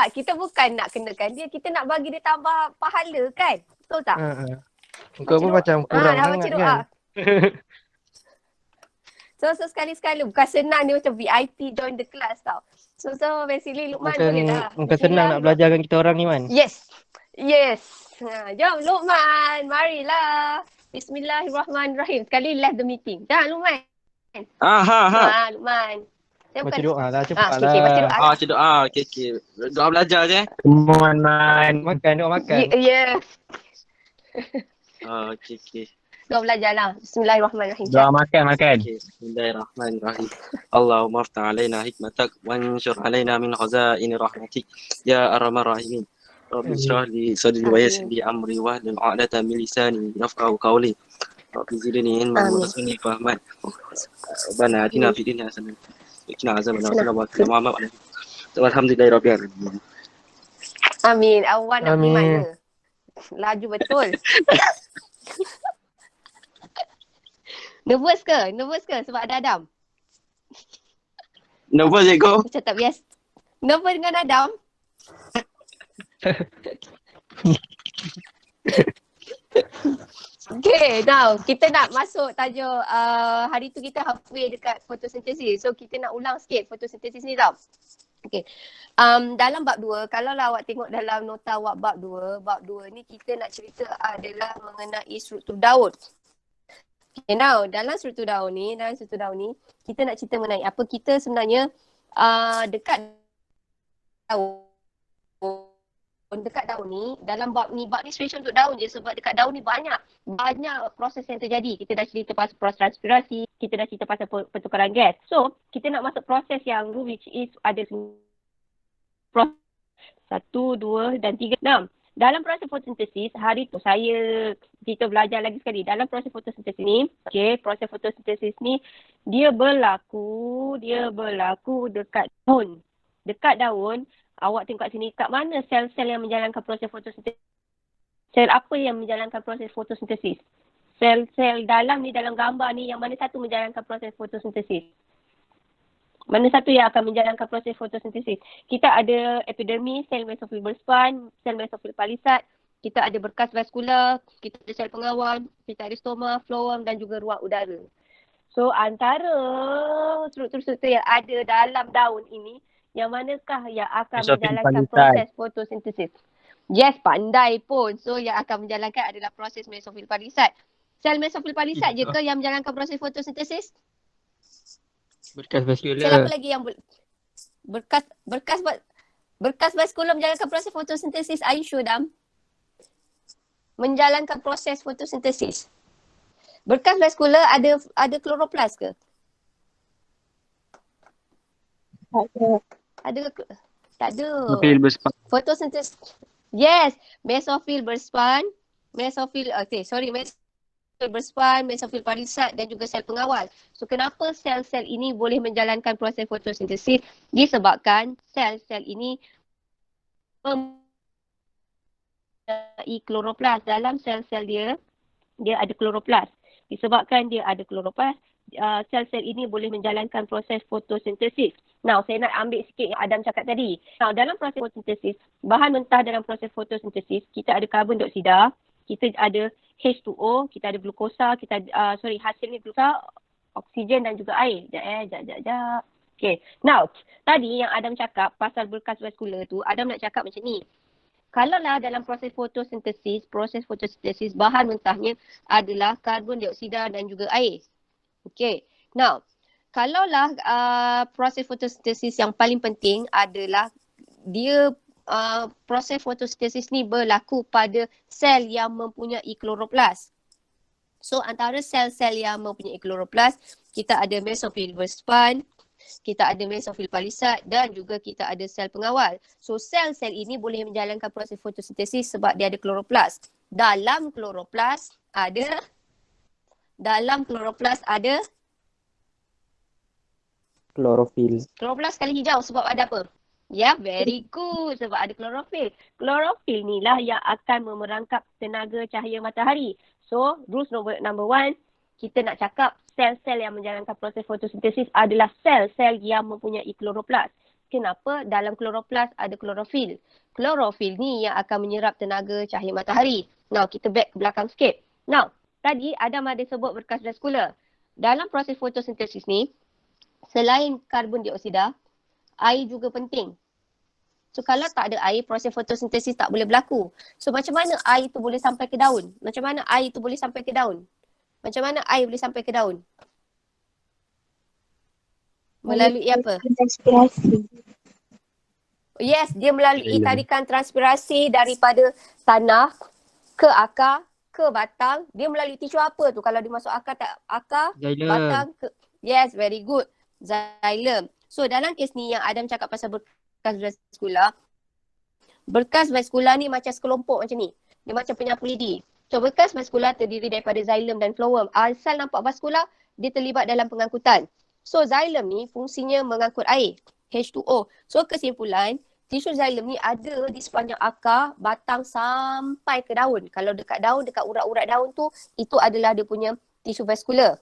tak, kita bukan nak kenakan dia, kita nak bagi dia tambah pahala kan? Betul tak? Kau pun macam kurang baca sangat doa. kan? So sekali-sekala bukan senang dia macam VIP join the class tau. So basically Luqman boleh lah. Bukan senang nak belajarkan kita orang ni Man. Yes. Jom Luqman, marilah. Bismillahirrahmanirrahim. Sekali left the meeting. Dah Luqman. Luqman. Baca doa lah, cepat lah. Okay, baca doa lah. Baca doa, okay. Doa belajar je. Come on Man. Makan. Yeah. Okay. Doa belajar lah. Bismillahirrahmanirrahim. Doa makan. Okay. Bismillahirrahmanirrahim. Allahumma aftah alaina hikmatak wanshur alaina min khazaini rahmatik ya arhamar rahimin. Rabbi israh li sadri wa yassir li amri wahlul 'uqdatam min lisani yafqahu qawli. Rabbi zidni ilman wa zidni fahman. Rabbana atina fid dunya hasanah wa qina azabannar. Alhamdulillahirabbil alamin. Amin. Awan nak pergi mana? Laju betul. Nervous ke sebab ada Adam? Nervous Ego? Macam tak biasa. Nervous dengan Adam? Okay, now kita nak masuk tajuk hari tu kita halfway dekat fotosintesis. So kita nak ulang sikit fotosintesis ni tau. Okay. Dalam bab 2, kalau lah awak tengok dalam nota awak bab 2 ni kita nak cerita adalah mengenai struktur daun. Okay, now dalam struktur daun ni kita nak cerita mengenai apa kita sebenarnya dekat daun ni, dalam bab ni special untuk daun je sebab dekat daun ni banyak proses yang terjadi. Kita dah cerita pasal proses transpirasi, kita dah cerita pasal pertukaran gas. So, kita nak masuk proses yang which is ada proses 1, 2 dan 3. Nah, dalam proses fotosintesis, hari tu kita belajar lagi sekali. Dalam proses fotosintesis ni, proses fotosintesis ni dia berlaku dekat daun. Dekat daun, awak tengok kat sini, kat mana sel-sel yang menjalankan proses fotosintesis? Sel apa yang menjalankan proses fotosintesis? Sel-sel dalam ni, dalam gambar ni, yang mana satu menjalankan proses fotosintesis? Mana satu yang akan menjalankan proses fotosintesis? Kita ada epidermis, sel mesofil berspan, sel mesofil palisad. Kita ada berkas vaskular, kita ada sel pengawal, kita ada stoma, floem dan juga ruang udara. So antara struktur-struktur yang ada dalam daun ini, yang manakah yang akan menjalankan proses fotosintesis? Yes, pandai pun. So yang akan menjalankan adalah proses mesofil palisad. Sel mesofil palisad je ke yang menjalankan proses fotosintesis? Berkas vaskular. Sel apa lagi yang berkas vaskular menjalankan proses fotosintesis? Are you sure, Dam? Menjalankan proses fotosintesis. Berkas vaskular ada kloroplas ke? Ada ke? Tak ada. Mesofil berspan. Fotosintesis. Yes, mesofil berspan, mesofil berspan, mesofil palisad dan juga sel pengawal. So kenapa sel-sel ini boleh menjalankan proses fotosintesis? Disebabkan sel-sel ini mempunyai kloroplas. Dalam sel-sel dia ada kloroplas. Disebabkan dia ada kloroplas, sel-sel ini boleh menjalankan proses fotosintesis. Now, saya nak ambil sikit yang Adam cakap tadi. Now, dalam proses fotosintesis, bahan mentah dalam proses fotosintesis, kita ada karbon dioksida, kita ada H2O, kita ada glukosa, hasilnya glukosa, oksigen dan juga air. Sekejap. Okay. Now, tadi yang Adam cakap pasal berkas vaskular tu, Adam nak cakap macam ni. Kalaulah dalam proses fotosintesis, bahan mentahnya adalah karbon dioksida dan juga air. Okay. Now, kalaulah proses fotosintesis yang paling penting adalah dia proses fotosintesis ni berlaku pada sel yang mempunyai kloroplas. So antara sel-sel yang mempunyai kloroplas, kita ada mesofil berspan, kita ada mesofil palisad dan juga kita ada sel pengawal. So sel-sel ini boleh menjalankan proses fotosintesis sebab dia ada kloroplas. Dalam kloroplas ada Klorofil. Kloroplas kali hijau sebab ada apa? Ya, very good. Sebab ada klorofil. Klorofil ni lah yang akan memerangkap tenaga cahaya matahari. So, rules number 1, kita nak cakap sel-sel yang menjalankan proses fotosintesis adalah sel-sel yang mempunyai kloroplas. Kenapa? Dalam kloroplas ada klorofil. Klorofil ni yang akan menyerap tenaga cahaya matahari. Now, kita back ke belakang sikit. Now, tadi Adam ada sebut berkas vaskular. Dalam proses fotosintesis ni, selain karbon dioksida, air juga penting. So, kalau tak ada air, proses fotosintesis tak boleh berlaku. So, macam mana air tu boleh sampai ke daun? Macam mana air tu boleh sampai ke daun? Macam mana air boleh sampai ke daun? Melalui apa? Transpirasi. Yes, dia melalui tarikan transpirasi daripada tanah ke akar, ke batang. Dia melalui tisu apa tu? Kalau dia masuk akar, Xylem. batang ke... Yes, very good. Xylem. So, dalam kes ni yang Adam cakap pasal berkas vaskular, berkas vaskular ni macam sekelompok macam ni. Dia macam penyapu lidi. So, berkas vaskular terdiri daripada xylem dan phloem. Asal nampak vaskular, dia terlibat dalam pengangkutan. So, xylem ni fungsinya mengangkut air, H2O. So, kesimpulan, tisu xylem ni ada di sepanjang akar, batang sampai ke daun. Kalau dekat daun, dekat urat-urat daun tu, itu adalah dia punya tisu vaskular.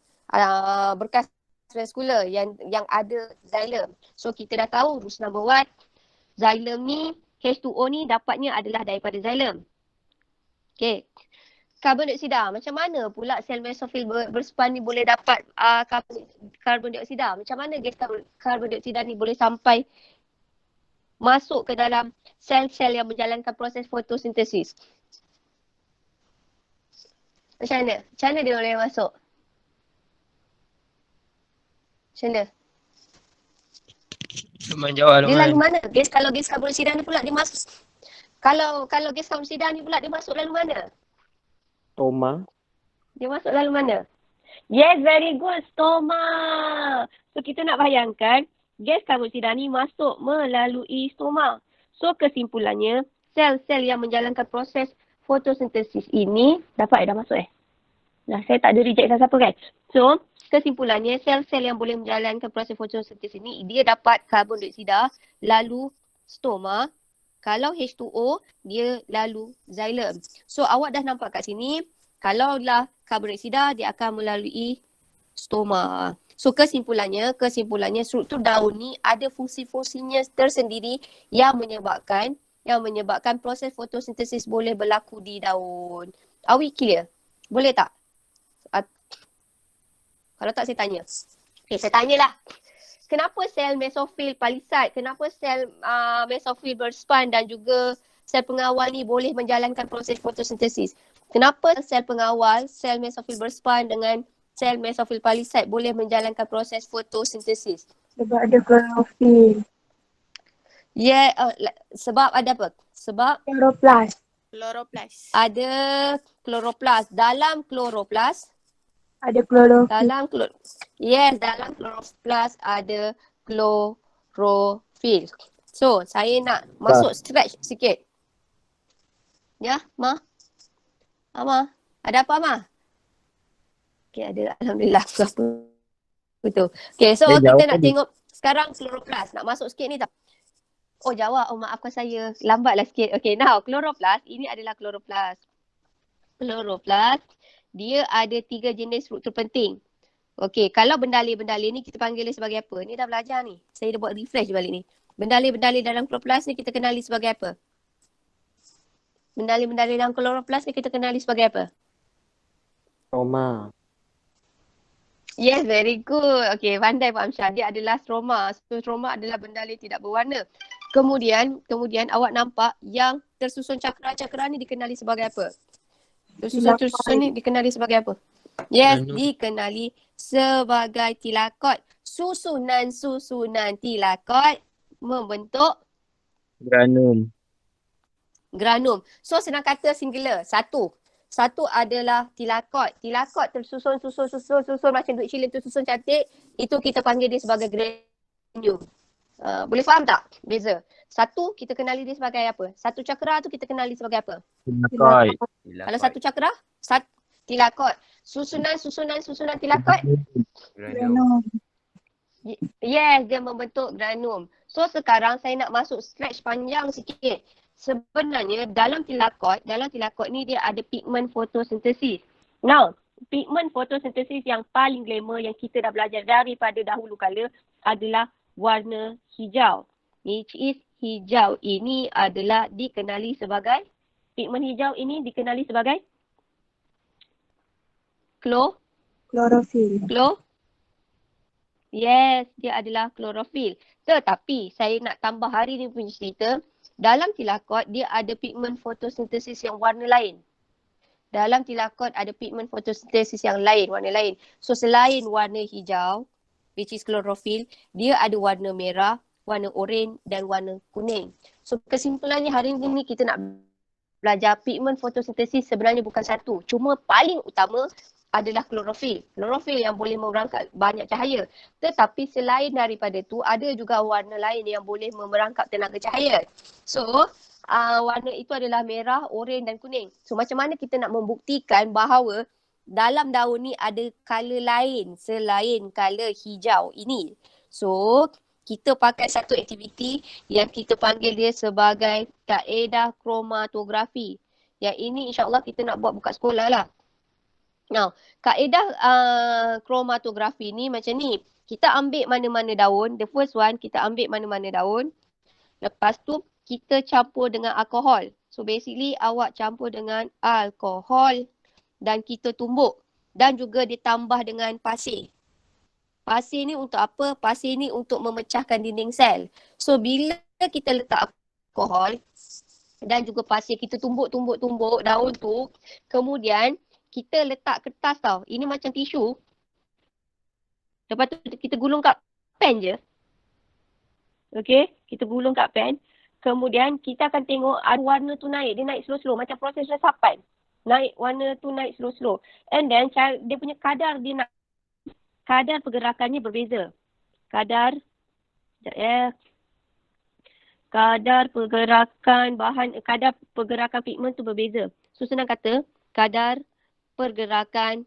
Berkas vaskular yang ada xylem. So, kita dah tahu rules number 1. Xylem ni, H2O ni dapatnya adalah daripada xylem. Okay. Karbon dioksida. Macam mana pula sel mesofil berspan ni boleh dapat karbon dioksida? Macam mana gas karbon dioksida ni boleh sampai masuk ke dalam sel-sel yang menjalankan proses fotosintesis? Macam mana? Macam mana dia boleh masuk? Macam mana? Lumayan jawab Dia lalu Lumayan. mana? Kalau gas karbon dioksida ni pula dia masuk. Kalau gas karbon dioksida ni pula dia masuk lalu mana? Stoma. Dia masuk lalu mana? Yes, very good. Stoma. So, kita nak bayangkan gas karbon dioksida ni masuk melalui stoma. So, kesimpulannya, sel-sel yang menjalankan proses fotosintesis ini, dapat dah masuk Nah, saya tak ada reject siapa kan? So, kesimpulannya, sel-sel yang boleh menjalankan proses fotosintesis ini, dia dapat karbon dioksida lalu stoma. Kalau H2O, dia lalu xylem. So, awak dah nampak kat sini, kalaulah karbon dioksida, dia akan melalui stoma. So, kesimpulannya struktur daun ni ada fungsi-fungsinya tersendiri yang menyebabkan proses fotosintesis boleh berlaku di daun. Are we clear? Boleh tak? Kalau tak, saya tanya. Okay, saya tanyalah. Kenapa sel mesofil palisade, kenapa sel mesofil berspan dan juga sel pengawal ni boleh menjalankan proses fotosintesis? Kenapa sel pengawal, sel mesofil berspan dengan sel mesofil palisade boleh menjalankan proses fotosintesis? Sebab ada klorofil. Ya, sebab ada apa? Sebab Kloroplas. Kloroplas. ada kloroplas. Dalam kloroplas, Ada klorofil. dalam kloroplas ada klorofil. So, saya nak masuk stretch sikit. Ya, Ma? Ma? Ada apa, Ma? Okay, ada. Alhamdulillah. Betul. Okay, so Dia kita jawab nak tadi. tengok sekarang kloroplas. Nak masuk sikit ni tak? Oh, jawab. Oh, maafkan saya. Lambatlah sikit. Okay, now kloroplas. Ini adalah kloroplas. Kloroplas, dia ada 3 jenis struktur penting. Okey, kalau bendalih-bendalih ni kita panggil dia sebagai apa? Ni dah belajar ni. Saya dah buat refresh balik ni. Bendalih-bendalih dalam kloroplas ni kita kenali sebagai apa? Bendalih-bendalih dalam kloroplas ni kita kenali sebagai apa? Stoma. Yes, very good. Okey, pandai Pak Amsyar. Dia adalah stroma. So, stroma adalah bendalih tidak berwarna. Kemudian awak nampak yang tersusun cakra-cakra ni dikenali sebagai apa? Tersusun ni dikenali sebagai apa? Yes, dikenali sebagai tilakot. Susunan-susunan tilakot membentuk granum. So, senang kata singular. Satu adalah tilakot. Tilakot tersusun macam duit shilling tersusun cantik. Itu kita panggil dia sebagai granum. Boleh faham tak beza? Satu kita kenali dia sebagai apa? Satu cakra tu kita kenali sebagai apa? Tilakot. Kalau satu cakra, tilakot. Susunan tilakot. Granum. Yes, dia membentuk granum. So sekarang saya nak masuk stretch panjang sikit. Sebenarnya dalam tilakot ni dia ada pigment fotosintesis. Now, pigment fotosintesis yang paling glamour yang kita dah belajar daripada dahulu kala adalah warna hijau. which is hijau. Ini adalah dikenali sebagai, pigmen hijau ini dikenali sebagai Klorofil. Yes, dia adalah klorofil. Tetapi saya nak tambah hari ni punya cerita, dalam tilakot dia ada pigmen fotosintesis yang warna lain. Dalam tilakot ada pigmen fotosintesis yang lain, warna lain. So selain warna hijau, which is klorofil, dia ada warna merah, warna oranye dan warna kuning. So kesimpulannya hari ini kita nak belajar pigmen fotosintesis sebenarnya bukan satu. Cuma paling utama adalah klorofil. Klorofil yang boleh merangkap banyak cahaya. Tetapi selain daripada tu, ada juga warna lain yang boleh memerangkap tenaga cahaya. So, warna itu adalah merah, oranye dan kuning. So, macam mana kita nak membuktikan bahawa dalam daun ni ada color lain selain color hijau ini. So, kita pakai satu aktiviti yang kita panggil dia sebagai kaedah kromatografi. Yang ini insyaAllah kita nak buat buka sekolah lah. Now, kaedah kromatografi ni macam ni. Kita ambil mana-mana daun. The first one, kita ambil mana-mana daun. Lepas tu, kita campur dengan alkohol. So, basically awak campur dengan alkohol dan kita tumbuk. Dan juga ditambah dengan pasir. Pasir ni untuk apa? Pasir ni untuk memecahkan dinding sel. So, bila kita letak alkohol dan juga pasir, kita tumbuk daun tu. Kemudian, kita letak kertas tau. Ini macam tisu. Lepas tu kita gulung kat pen je. Okay. Kita gulung kat pen. Kemudian kita akan tengok warna tu naik. Dia naik slow-slow. Macam proses resapan. Naik warna tu naik slow-slow. And then dia punya kadar dia nak. Kadar pergerakannya berbeza. Kadar pergerakan pigmen tu berbeza. So senang kata, kadar pergerakan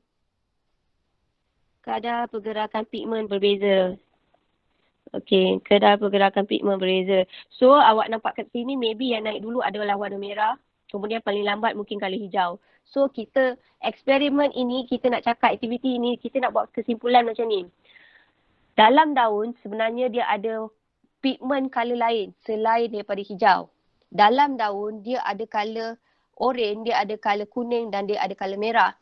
pigmen berbeza. Okey, kadar pergerakan pigmen berbeza. So awak nampak kat sini maybe yang naik dulu adalah warna merah, kemudian paling lambat mungkin color hijau. So kita eksperimen ini, kita nak cakap aktiviti ini, kita nak buat kesimpulan macam ni. Dalam daun sebenarnya dia ada pigmen color lain selain daripada hijau. Dalam daun dia ada color oranye, dia ada color kuning dan dia ada color merah.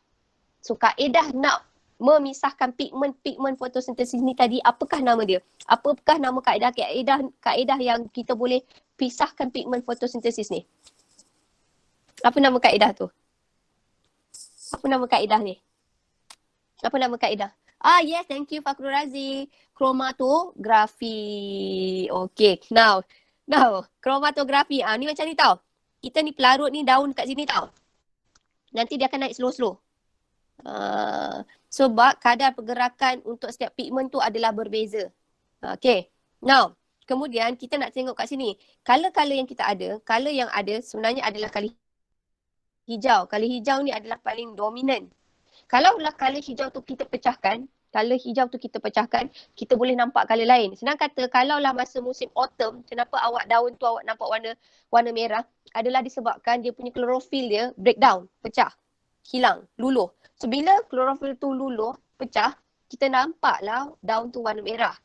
So kaedah nak memisahkan pigmen fotosintesis ni tadi, apakah nama dia? Apakah nama kaedah yang kita boleh pisahkan pigmen fotosintesis ni? Apa nama kaedah tu? Apa nama kaedah ni? Apa nama kaedah? Yes, thank you Fakrul Razi. Kromatografi. Okay, now kromatografi. Ni macam ni tau. Kita ni pelarut ni daun kat sini tau. Nanti dia akan naik slow-slow. Sebab kadar pergerakan untuk setiap pigmen tu adalah berbeza. Okay. Now, kemudian kita nak tengok kat sini. Color-color yang kita ada, color yang ada sebenarnya adalah color hijau. Color hijau ni adalah paling dominan. Kalaulah color hijau tu kita pecahkan, kita boleh nampak color lain. Senang kata, kalaulah masa musim autumn, kenapa daun tu awak nampak warna merah? Adalah disebabkan dia punya klorofil dia breakdown, pecah, hilang, luluh. So bila klorofil tu luluh, pecah, kita nampaklah daun tu warna merah.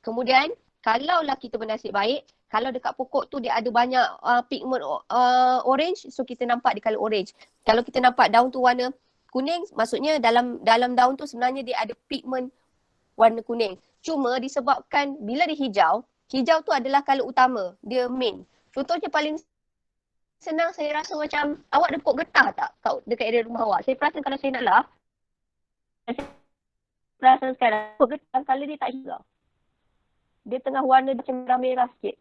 Kemudian, kalaulah kita bernasib baik, kalau dekat pokok tu dia ada banyak pigmen orange, so kita nampak dia color orange. Kalau kita nampak daun tu warna kuning, maksudnya dalam daun tu sebenarnya dia ada pigmen warna kuning. Cuma disebabkan bila dia hijau tu adalah color utama, dia main. Contohnya paling senang saya rasa macam awak ada pokok getah tak dekat area rumah awak? Saya perasan kalau saya nak lah, saya perasan sekarang pokok getah color dia tak hijau. Dia tengah warna macam merah-merah sikit.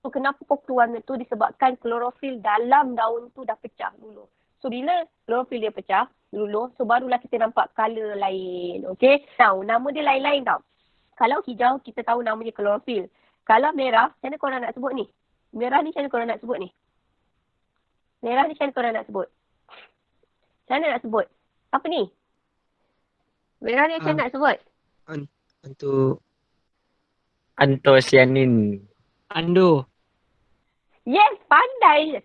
So kenapa pokok warna tu? Disebabkan klorofil dalam daun tu dah pecah dulu. So bila klorofil dia pecah dulu, so barulah kita nampak color lain. Okay. Now, nama dia lain-lain tau. Kalau hijau, kita tahu namanya klorofil. Kalau merah, macam mana korang nak sebut ni? Merah ni macam mana korang nak sebut ni? Merah ni macam mana korang nak sebut? Macam mana nak sebut? Apa ni? Merah ni macam mana nak sebut? Untuk antosianin. Yes, pandainya.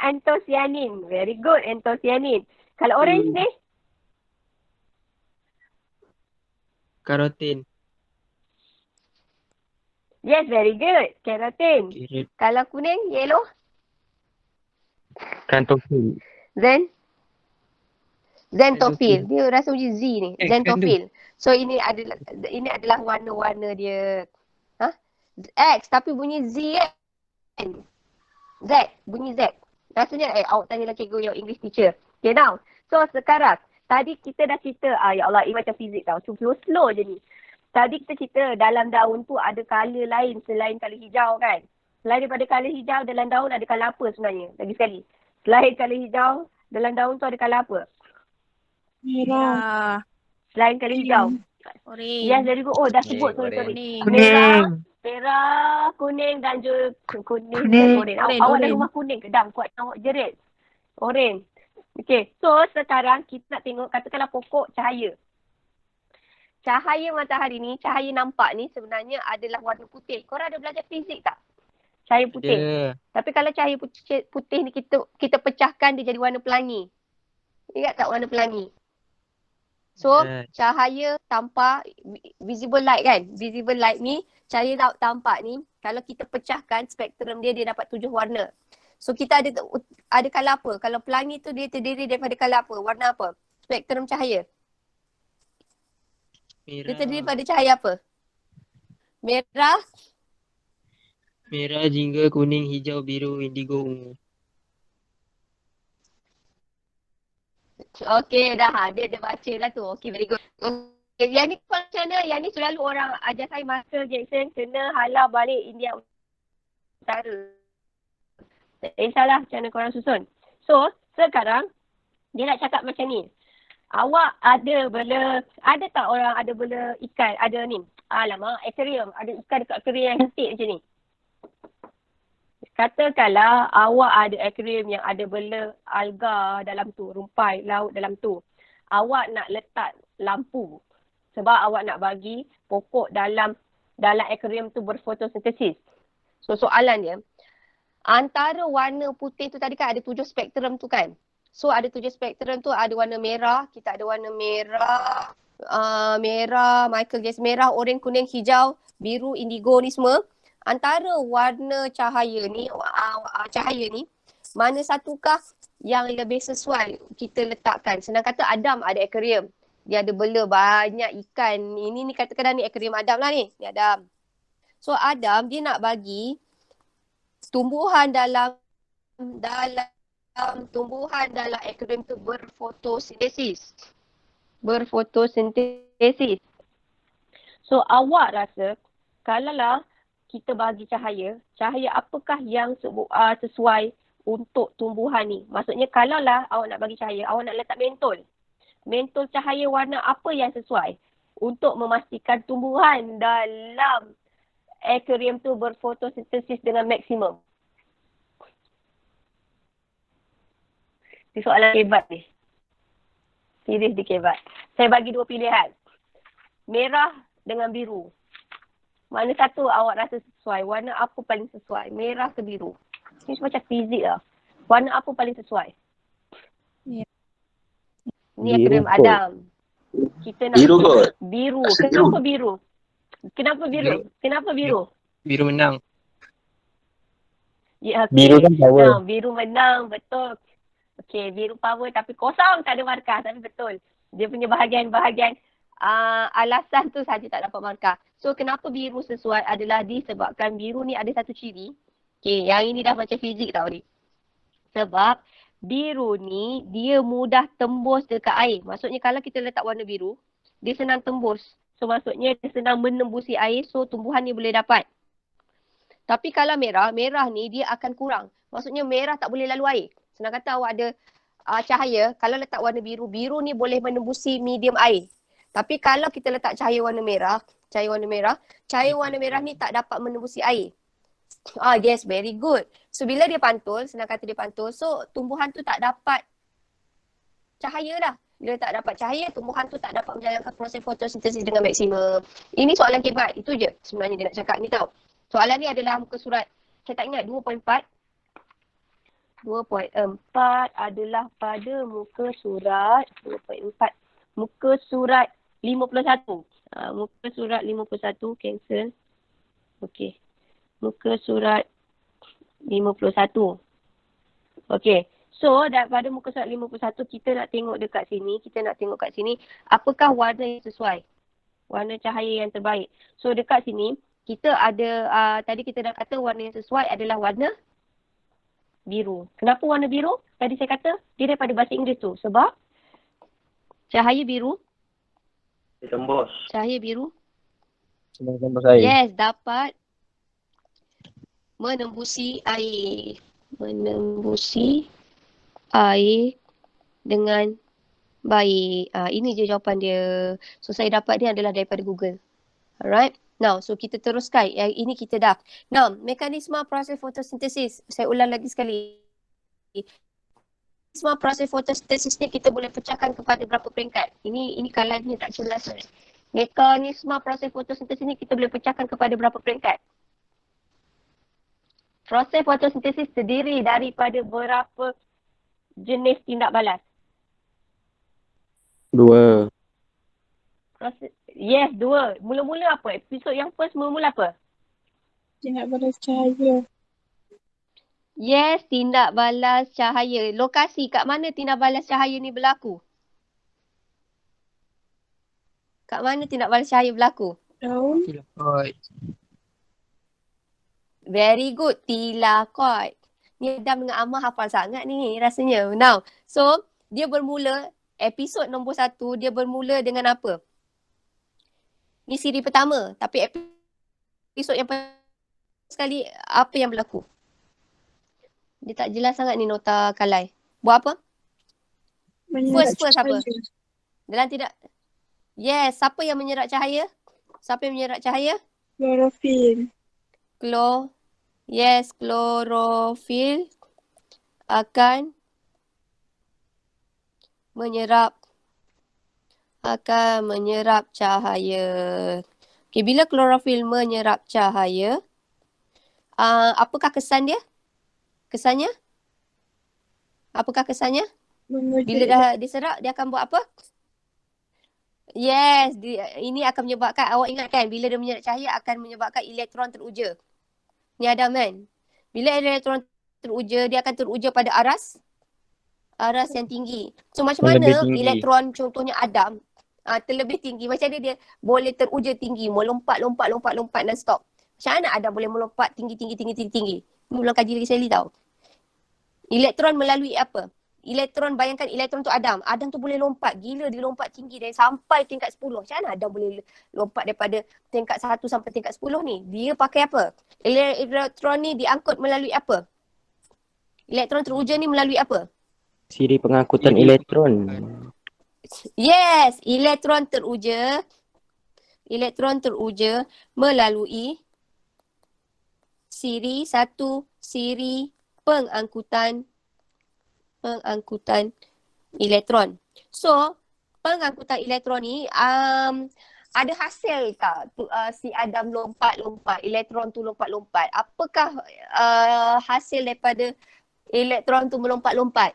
Antosianin. Very good, antosianin. Kalau orange ni? Karotin. Yes, very good. Keratin. Kira Kalau kuning, yellow. kantofil. Zen. Xanthophyll. Xanthophyll. Dia rasa macam Z ni. Kan tu. Xanthophyll. So ini adalah warna-warna dia. Ha? X tapi bunyi Z kan? Z. Bunyi Z. Rasanya awak tanyalah cikgu your English teacher. Okay now. So sekarang. Tadi kita dah cerita. Ya Allah, ini macam fizik tau. Slow je ni. Tadi kita cerita dalam daun tu ada colour lain selain colour hijau kan? Selain daripada colour hijau dalam daun ada colour apa sebenarnya? Lagi sekali. Selain colour hijau dalam daun tu ada colour apa? Merah. Selain colour hijau. Orange. Yes, very good. Oh, dah sebut. Sorry. Kuning. Merah, kuning dan juga kuning. Orange. Awak dah rumah kuning ke? Dam, kuat awak jerit. Orange. Okay, so sekarang kita nak tengok katakanlah pokok cahaya. Cahaya matahari ni, cahaya nampak ni sebenarnya adalah warna putih. Korang ada belajar fizik tak? Cahaya putih. Ada. Tapi kalau cahaya putih ni kita pecahkan dia jadi warna pelangi. Ingat tak warna pelangi? So, cahaya tampak visible light kan? Visible light ni, cahaya tampak ni, kalau kita pecahkan spektrum dia dapat 7 warna. So, kita ada colour apa? Kalau pelangi tu dia terdiri daripada colour apa? Warna apa? Spektrum cahaya. Dia terdiri daripada cahaya apa? Merah. Merah, jingga, kuning, hijau, biru, indigo, ungu. Okay dah. Dia baca lah tu. Okay, very good. Okay, yang ni macam mana? Yang ni selalu orang ajar saya Michael Jackson kena halau balik India Utara. Tak kisahlah macam mana korang susun. So, sekarang dia nak cakap macam ni. Awak ada tak orang ada bela ikan, ada ni. Alamak, aquarium. Ada ikan dekat aquarium yang cantik macam ni. Katakanlah awak ada aquarium yang ada bela alga dalam tu, rumpai laut dalam tu. Awak nak letak lampu sebab awak nak bagi pokok dalam aquarium tu berfotosintesis. So soalan dia, antara warna putih tu tadi kan ada 7 spektrum tu kan. So ada 7 spektrum tu, ada warna merah, kita ada warna merah, Michael Jackson, merah, oranye, kuning, hijau, biru, indigo ni semua. Antara warna cahaya ni, mana satukah yang lebih sesuai kita letakkan? Senang kata Adam ada aquarium. Dia ada bela banyak ikan. Ini ni katakan ni aquarium Adam lah ni. Ni Adam. So Adam dia nak bagi tumbuhan dalam aquarium tu berfotosintesis. So awak rasa kalaulah kita bagi cahaya apakah yang sesuai untuk tumbuhan ni? Maksudnya kalaulah awak nak bagi cahaya, awak nak letak mentol cahaya warna apa yang sesuai untuk memastikan tumbuhan dalam aquarium tu berfotosintesis dengan maksimum? Ini soalan hebat ni. Serius dia hebat. Saya bagi 2 pilihan. Merah dengan biru. Mana satu awak rasa sesuai? Warna apa paling sesuai? Merah ke biru? Ini macam fizik lah. Warna apa paling sesuai? Ni aquarium Adam. Kita nak Biru kot. Biru. Kenapa biru? Biru menang. Ya, okay. Biru kan power. Biru menang, betul. Okay, biru power tapi kosong, tak ada markah. Tapi betul. Dia punya bahagian alasan tu saja tak dapat markah. So kenapa biru sesuai adalah disebabkan biru ni ada satu ciri. Okay, yang ini dah macam fizik tau ni. Sebab biru ni dia mudah tembus dekat air. Maksudnya kalau kita letak warna biru, dia senang tembus. So maksudnya dia senang menembusi air, so tumbuhan ni boleh dapat. Tapi kalau merah ni dia akan kurang. Maksudnya merah tak boleh lalu air. Senang kata awak ada cahaya, kalau letak warna biru ni boleh menembusi medium air. Tapi kalau kita letak cahaya warna merah ni tak dapat menembusi air. Yes, very good. So bila dia pantul, senang kata dia pantul, so tumbuhan tu tak dapat cahaya dah. Bila tak dapat cahaya, tumbuhan tu tak dapat menjalankan proses fotosintesis dengan maksimum. Ini soalan hebat. Itu je sebenarnya dia nak cakap ni tau. Soalan ni adalah muka surat, saya tak ingat 2.4 adalah pada muka surat 2.4. Muka surat 51. Muka surat 51 cancel. Okey. Muka surat 51. Okey. So, daripada muka surat 51, kita nak tengok dekat sini. Kita nak tengok kat sini. Apakah warna yang sesuai? Warna cahaya yang terbaik. So, dekat sini, kita ada, tadi kita dah kata warna yang sesuai adalah warna biru. Kenapa warna biru? Tadi saya kata, dia daripada bahasa Inggeris tu. Sebab cahaya biru. Tembus. Cahaya biru. Tembus air. Yes, dapat menembusi air. Menembusi air dengan baik. Ini je jawapan dia. So, saya dapat dia adalah daripada Google. Alright. Now, so kita teruskan. Yang ini kita dah. Now, mekanisme proses fotosintesis. Saya ulang lagi sekali. Mekanisme proses fotosintesis ni kita boleh pecahkan kepada berapa peringkat. Ini kalanya tak jelas. Mekanisme proses fotosintesis ni kita boleh pecahkan kepada berapa peringkat. Proses fotosintesis terdiri daripada berapa jenis tindak balas? 2. Yes, 2. Mula-mula apa? Episod yang first mula-mula apa? Tindak balas cahaya. Yes, tindak balas cahaya. Lokasi kat mana tindak balas cahaya ni berlaku? Kat mana tindak balas cahaya berlaku? Daun. Tilakot. Very good. Tilakot. Ni Adam dengan Amar hafal sangat ni rasanya. Now, so dia bermula, episod nombor 1, dia bermula dengan apa? Ni siri pertama. Tapi episod yang sekali, apa yang berlaku? Dia tak jelas sangat ni nota Kalai. Buat apa? Menyerap First apa? cahaya. Dalam tidak. Yes, siapa yang menyerap cahaya? Siapa yang menyerap cahaya? Klorofil. Yes, klorofil akan menyerap cahaya. Okay, bila klorofil menyerap cahaya, apakah kesan dia? Kesannya? Apakah kesannya? Bila dah diserap, dia akan buat apa? Yes, ini akan menyebabkan, awak ingat kan, bila dia menyerap cahaya akan menyebabkan elektron teruja. Ni Adam kan? Bila elektron teruja, dia akan teruja pada aras yang tinggi. So macam mana elektron contohnya Adam terlebih tinggi, macam dia boleh teruja tinggi, melompat non-stop. Macam mana Adam boleh melompat tinggi. Ni belum kaji lagi sekali tau. Elektron melalui apa? Bayangkan elektron tu Adam. Adam tu boleh lompat. Gila dia lompat tinggi dan sampai tingkat 10. Macam mana Adam boleh lompat daripada tingkat 1 sampai tingkat 10 ni? Dia pakai apa? Elektron ni diangkut melalui apa? Elektron teruja ni melalui apa? Siri pengangkutan elektron. Yes, elektron teruja melalui siri pengangkutan elektron. So, pengangkutan elektron ni ada hasil tak si Adam lompat-lompat, elektron tu lompat-lompat? Apakah hasil daripada elektron tu melompat-lompat?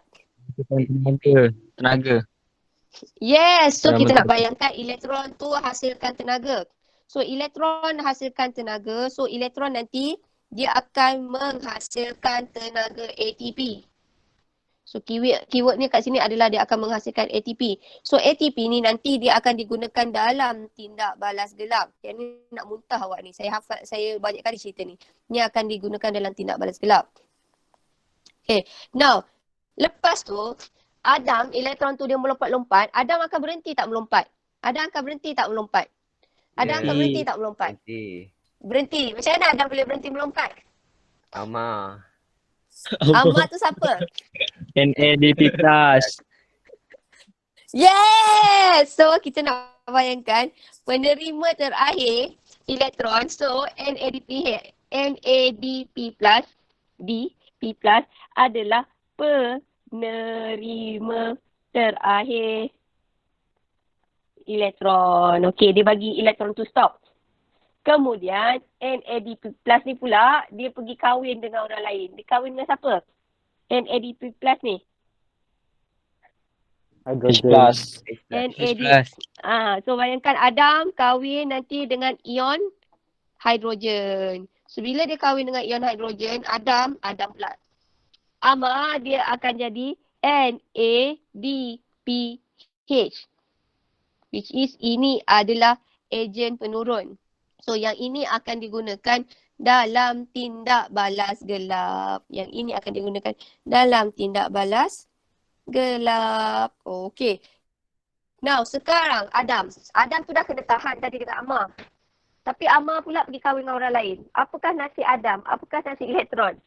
Tenaga. Yes, so kita nak bayangkan elektron tu hasilkan tenaga. So elektron hasilkan tenaga, so elektron nanti dia akan menghasilkan tenaga ATP. So keyword ni kat sini adalah dia akan menghasilkan ATP. So ATP ni nanti dia akan digunakan dalam tindak balas gelap. Yang ni nak muntah awak ni. Saya banyak kali cerita ni. Ni akan digunakan dalam tindak balas gelap. Okay, now lepas tu Adam, elektron tu dia melompat-lompat, Adam akan berhenti tak melompat? Adam akan berhenti tak melompat? Berhenti. Macam mana Adam boleh berhenti melompat? Amar tu siapa? NADP+. Yes! So kita nak bayangkan penerima terakhir elektron. So NADP DP+ adalah penerima terakhir elektron. Okey, dia bagi elektron tu stop. Kemudian NADP+ ni pula dia pergi kahwin dengan orang lain. Dia kahwin dengan siapa? NADP+ ni. Hydrogen. NAD. So bayangkan Adam kahwin nanti dengan ion hidrogen. So bila dia kahwin dengan ion hidrogen, Adam pula. Ama dia akan jadi NADPH. Which is ini adalah ejen penurun. So yang ini akan digunakan dalam tindak balas gelap. Yang ini akan digunakan dalam tindak balas gelap. Okey. Now sekarang Adam tu dah kena tahan tadi dengan Ama. Tapi Ama pula pergi kahwin dengan orang lain. Apakah nasib Adam? Apakah nasib elektron?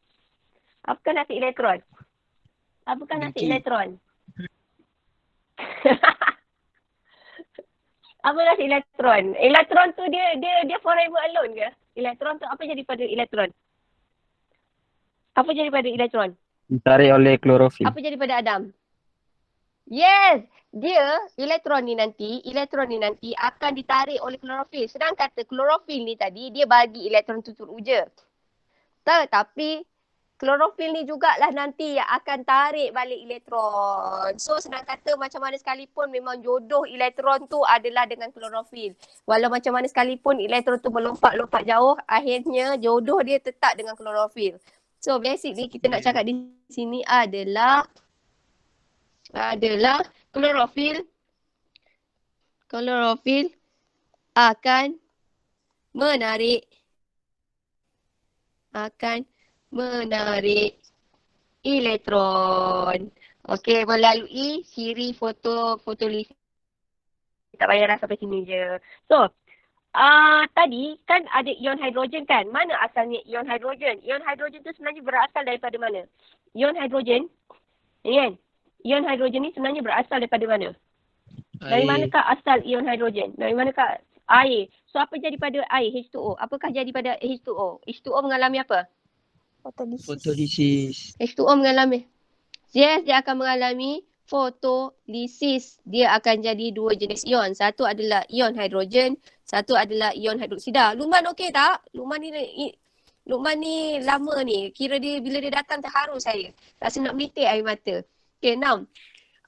Apakah nasib elektron? Apakah nasib elektron? Apa nasib elektron? Elektron tu dia forever alone ke? Elektron tu apa jadi pada elektron? Apa jadi pada elektron? Ditarik oleh klorofil. Apa jadi pada Adam? Yes, elektron ni nanti akan ditarik oleh klorofil. Sedang kata klorofil ni tadi dia bagi elektron tu teruja. Tetapi klorofil ni jugalah nanti yang akan tarik balik elektron. So senang kata macam mana sekalipun memang jodoh elektron tu adalah dengan klorofil. Walau macam mana sekalipun elektron tu melompat-lompat jauh, akhirnya jodoh dia tetap dengan klorofil. So basically kita nak cakap di sini adalah klorofil akan menarik elektron. Okey, melalui siri fotolisis. Tak payah sampai sini je. So, tadi kan ada ion hidrogen kan? Mana asalnya ion hidrogen? Ion hidrogen tu sebenarnya berasal daripada mana? Ion hidrogen, ni kan? Ion hidrogen ni sebenarnya berasal daripada mana? Dari manakah asal ion hidrogen? Dari manakah air? So, apa jadi pada air H2O? Apakah jadi pada H2O? H2O mengalami apa? Fotolisis. H2O mengalami. Yes, dia akan mengalami fotolisis. Dia akan jadi dua jenis ion. Satu adalah ion hidrogen, satu adalah ion hidroksida. Luqman okey tak? Luqman ni lama ni. Kira dia bila dia datang terharu saya. Rasa nak menitik air mata. Okay, now.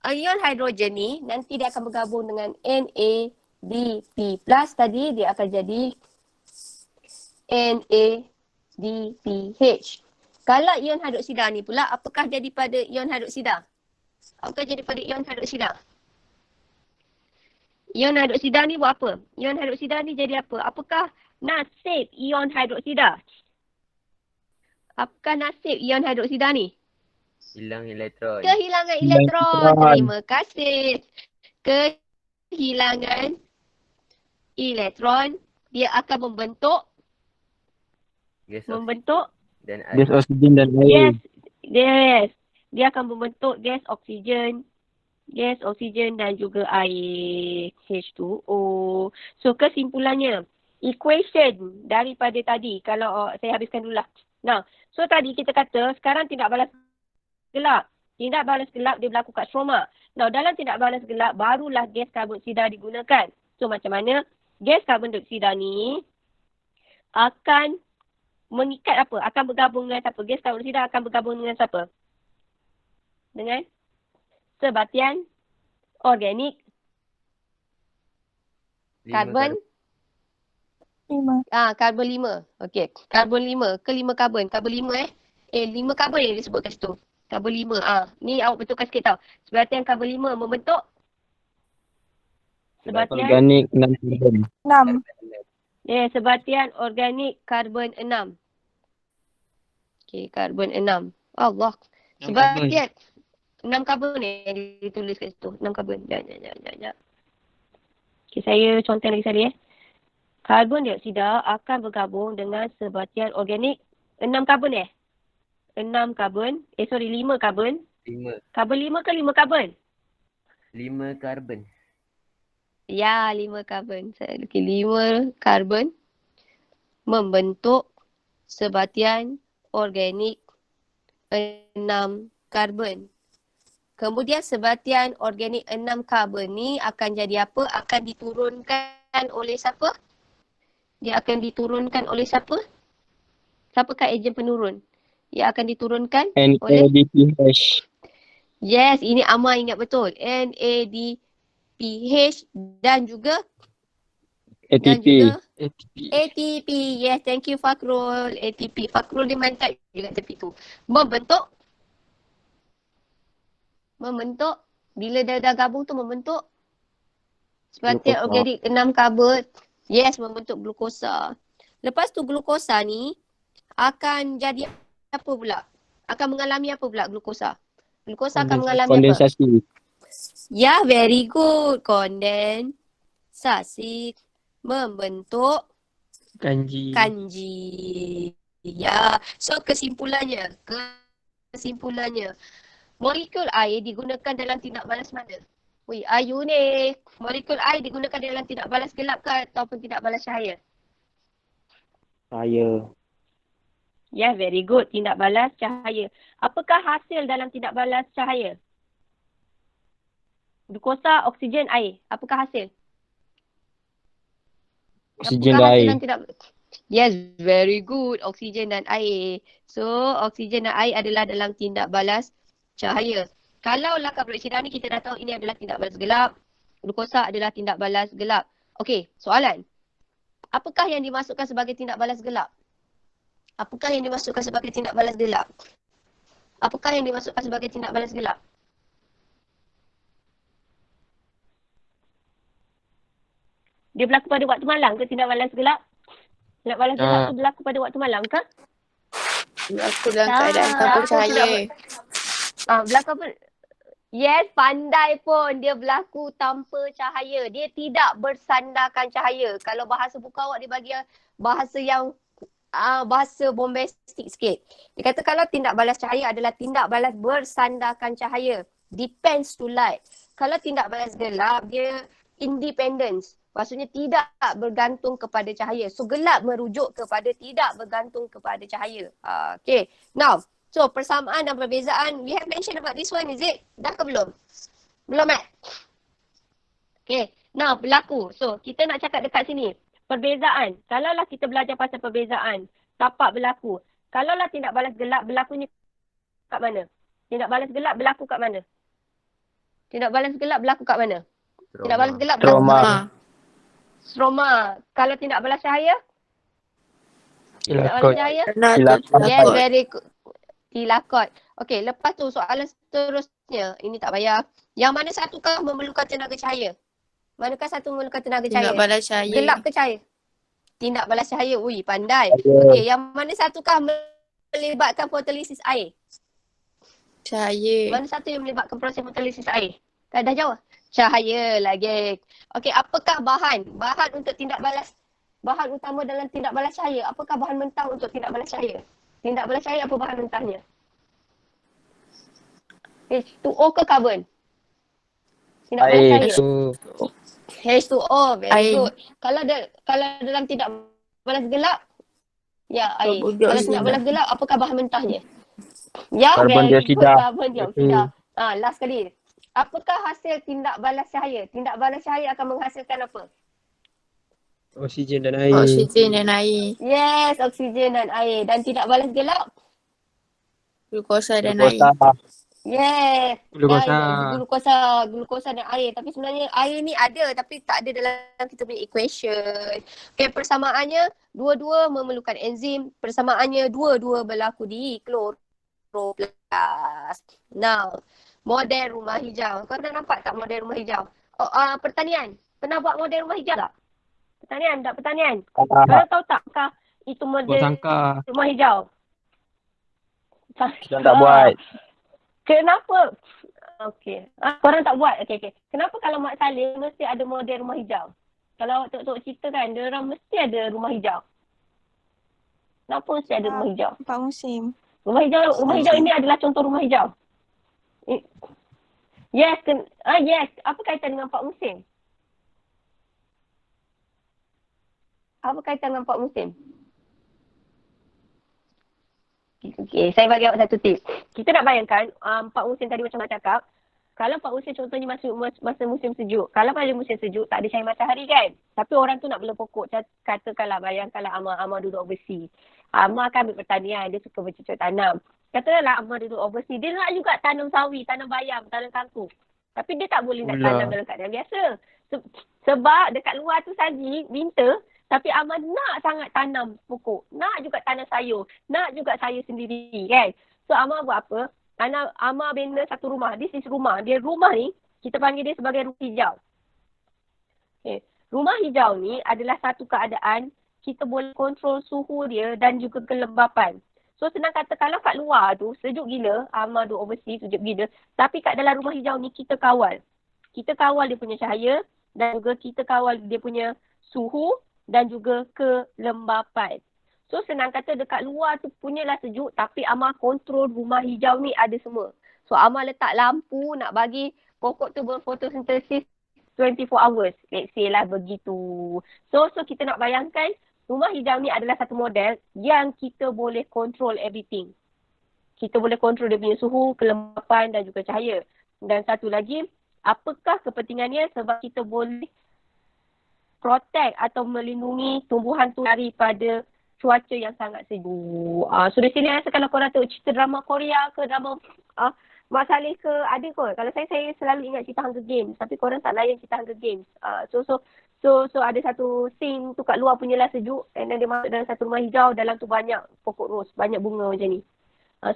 Ion hidrogen ni nanti dia akan bergabung dengan NADP+. Tadi dia akan jadi NADPH. Kalau ion hidroksida ni pula, apakah jadi pada ion hidroksida? Apakah jadi pada ion hidroksida? Ion hidroksida ni buat apa? Ion hidroksida ni jadi apa? Apakah nasib ion hidroksida? Apakah nasib ion hidroksida ni? Hilang elektron. Kehilangan elektron. Terima kasih. Kehilangan elektron. Dia akan membentuk dan Gas oksigen dan air. Yes. Dia akan membentuk gas oksigen dan juga air H2O. So kesimpulannya, equation daripada tadi, kalau saya habiskan dulu lah. Nah, so tadi kita kata sekarang tindak balas gelap. Tindak balas gelap dia berlaku kat stroma. Nah, dalam tindak balas gelap barulah gas karbon dioksida digunakan. So macam mana? Gas karbon dioksida ni akan mengikat apa? Akan bergabung dengan siapa? Gas karbon dioksida akan bergabung dengan siapa? Dengan sebatian organik karbon 5. karbon 5. Okey, karbon 5 ke 5 karbon? Karbon 5 5 karbon yang disebut kat situ. Karbon 5. Ni awak betulkan sikit tau. Sebatian karbon 5 membentuk sebatian Organik 6 karbon. 6. sebatian organik karbon 6. Okey, karbon 6. Allah. Sebatian 6 karbon yang ditulis kat situ. 6 karbon. Sekejap. Okey, saya contoh lagi sekali Karbon dioksida akan bergabung dengan sebatian organik 6 karbon 6 karbon. 5 karbon. 5. Karbon 5 ke 5 karbon? 5 karbon. Ya, 5 karbon. Okey, 5 karbon membentuk sebatian organik 6 karbon. Kemudian sebatian organik 6 karbon ni akan jadi apa? Akan diturunkan oleh siapa? Dia akan diturunkan oleh siapa? Siapakah ejen penurun? Dia akan diturunkan oleh NADPH. Yes, ini Amar ingat betul. NADPH dan juga Dan ATP. juga ATP. ATP. Yes, thank you Fakrul. ATP. Fakrul dia main type juga tepi tu. Membentuk. Bila dah gabung tu membentuk seperti Glukosa. organik 6 karbon. Yes, membentuk glukosa. Lepas tu glukosa ni akan jadi apa pula? Akan mengalami apa pula glukosa? Glukosa akan mengalami apa? Kondensasi. Ya, very good. Kondensasi membentuk Kanji. kanji. Ya, so kesimpulannya, molekul air digunakan dalam tindak balas mana? Wih, Ayu ni. Molekul air digunakan dalam tindak balas gelap ke ataupun tindak balas cahaya? Saya. Ya, very good. Tindak balas cahaya. Apakah hasil dalam tindak balas cahaya? Glukosa, oksigen, air. Apakah hasil? Oksigen Apakah dan hasil air. dalam tindak... Yes, very good. Oksigen dan air. So, oksigen dan air adalah dalam tindak balas cahaya. Kalau lah karbon dioksida ni kita dah tahu ini adalah tindak balas gelap. Glukosa adalah tindak balas gelap. Okey, soalan. Apakah yang dimasukkan sebagai tindak balas gelap? Apakah yang dimasukkan sebagai tindak balas gelap? Apakah yang dimasukkan sebagai tindak balas gelap? Dia berlaku pada waktu malam ke tindak balas gelap? Tindak balas gelap tu berlaku pada waktu malam ke? Berlaku dalam keadaan tanpa cahaya. Berlaku apa? Yes, pandai pun. Dia berlaku tanpa cahaya. Dia tidak bersandarkan cahaya. Kalau bahasa buku awak dia bagi bahasa yang bahasa bombastik sikit. Dia kata kalau tindak balas cahaya adalah tindak balas bersandarkan cahaya. Depends to light. Kalau tindak balas gelap, dia independence. Maksudnya tidak bergantung kepada cahaya. So gelap merujuk kepada tidak bergantung kepada cahaya. Okay. Now, so persamaan dan perbezaan, we have mentioned about this one, is it? Dah ke belum? Belum, Mat? Okay. Now, berlaku. So, kita nak cakap dekat sini. Perbezaan. Kalaulah kita belajar pasal perbezaan, tapak berlaku. Kalaulah tindak balas gelap, berlakunya kat mana? Tindak balas gelap berlaku kat mana? Tindak balas gelap berlaku kat mana? Tindak balas gelap berlaku kat mana? Stroma. Kalau tindak balas cahaya? Tindak balas cahaya? Yes, very good. Tilakot. Okey, lepas tu soalan seterusnya. Ini tak payah. Yang mana satukah memerlukan tenaga cahaya? Manakah satu memerlukan tenaga cahaya? Tindak balas cahaya. Gelap ke cahaya? Tindak balas cahaya. Ui, pandai. Okey, yang mana satukah melibatkan fotolisis air? Cahaya. Mana satu yang melibatkan proses fotolisis air? Dah jawab? Cahaya lagi. Okey, apakah bahan? Bahan untuk tindak balas, bahan utama dalam tindak balas cahaya. Apakah bahan mentah untuk tindak balas cahaya? Tindak balas cahaya apa bahan mentahnya? H2O ke karbon? Tindak balas cahaya. H2O, very good. Kalau dalam tindak balas gelap, ya air. Kalau tindak balas gelap, apakah bahan mentahnya? Ya, Karbon dioksida. Karbon dioksida. Last kali. Apakah hasil tindak balas cahaya? Tindak balas cahaya akan menghasilkan apa? Oksigen dan air. Oksigen dan air. Yes, oksigen dan air. Dan tindak balas gelap? Glukosa dan air. Yes. Glukosa. Glukosa dan air. Tapi sebenarnya air ni ada tapi tak ada dalam kita punya equation. Okay, persamaannya dua-dua memerlukan enzim. Persamaannya dua-dua berlaku di kloroplast. Now, model rumah hijau. Kau dah nampak tak model rumah hijau? Pertanian. Pernah buat model rumah hijau tak? Pertanian. Kau tahu tak itu model rumah hijau? Kita tak buat. Kenapa? Okey. Korang tak buat? Okey. Kenapa kalau Mak Saleh mesti ada model rumah hijau? Kalau tok-tok cerita kan, dia orang mesti ada rumah hijau. Kenapa mesti ada rumah hijau? Empat musim. Rumah hijau ini adalah contoh rumah hijau. Yes. Yes. Apa kaitan dengan 4 musim? Apa kaitan dengan 4 musim? Okay, saya bagi awak satu tips. Kita nak bayangkan 4 musim tadi macam nak cakap. Kalau 4 musim contohnya masuk masa musim sejuk. Kalau pada musim sejuk tak ada cahaya matahari kan. Tapi orang tu nak bela pokok. Katakanlah bayangkanlah Amar duduk overseas. Amar akan ambil pertanian. Dia suka bercocok tanam. Katakanlah Amar duduk overseas. Dia nak juga tanam sawi, tanam bayam, tanam kangkung. Tapi dia tak boleh nak Ular. tanam dalam keadaan biasa. Sebab dekat luar tu saji, winter, tapi Amar nak sangat tanam pokok. Nak juga tanam sayur. Nak juga sayur sendiri kan. So Amar buat apa? Amar bina satu rumah. This is rumah. Dia rumah ni, kita panggil dia sebagai rumah hijau. Okay. Rumah hijau ni adalah satu keadaan kita boleh kontrol suhu dia dan juga kelembapan. So senang kata kalau kat luar tu sejuk gila, Amar tu overseas sejuk gila. Tapi kat dalam rumah hijau ni kita kawal. Kita kawal dia punya cahaya dan juga kita kawal dia punya suhu dan juga kelembapan. So senang kata dekat luar tu punyalah sejuk tapi Amar kontrol rumah hijau ni ada semua. So Amar letak lampu nak bagi pokok tu berfotosintesis 24 hours. Let's say lah begitu. So kita nak bayangkan rumah hijau ni adalah satu model yang kita boleh control everything. Kita boleh control dia punya suhu, kelembapan dan juga cahaya. Dan satu lagi, apakah kepentingannya? Sebab kita boleh protect atau melindungi tumbuhan tu daripada cuaca yang sangat sejuk. So di sini rasa kalau korang tengok cerita drama Korea ke drama Mak Saleh ke ada kot. Kalau saya selalu ingat cerita Hunger Games. Tapi korang tak layan cerita Hunger Games. So ada satu scene tu kat luar punyalah sejuk. And then dia masuk dalam satu rumah hijau. Dalam tu banyak pokok ros. Banyak bunga macam ni.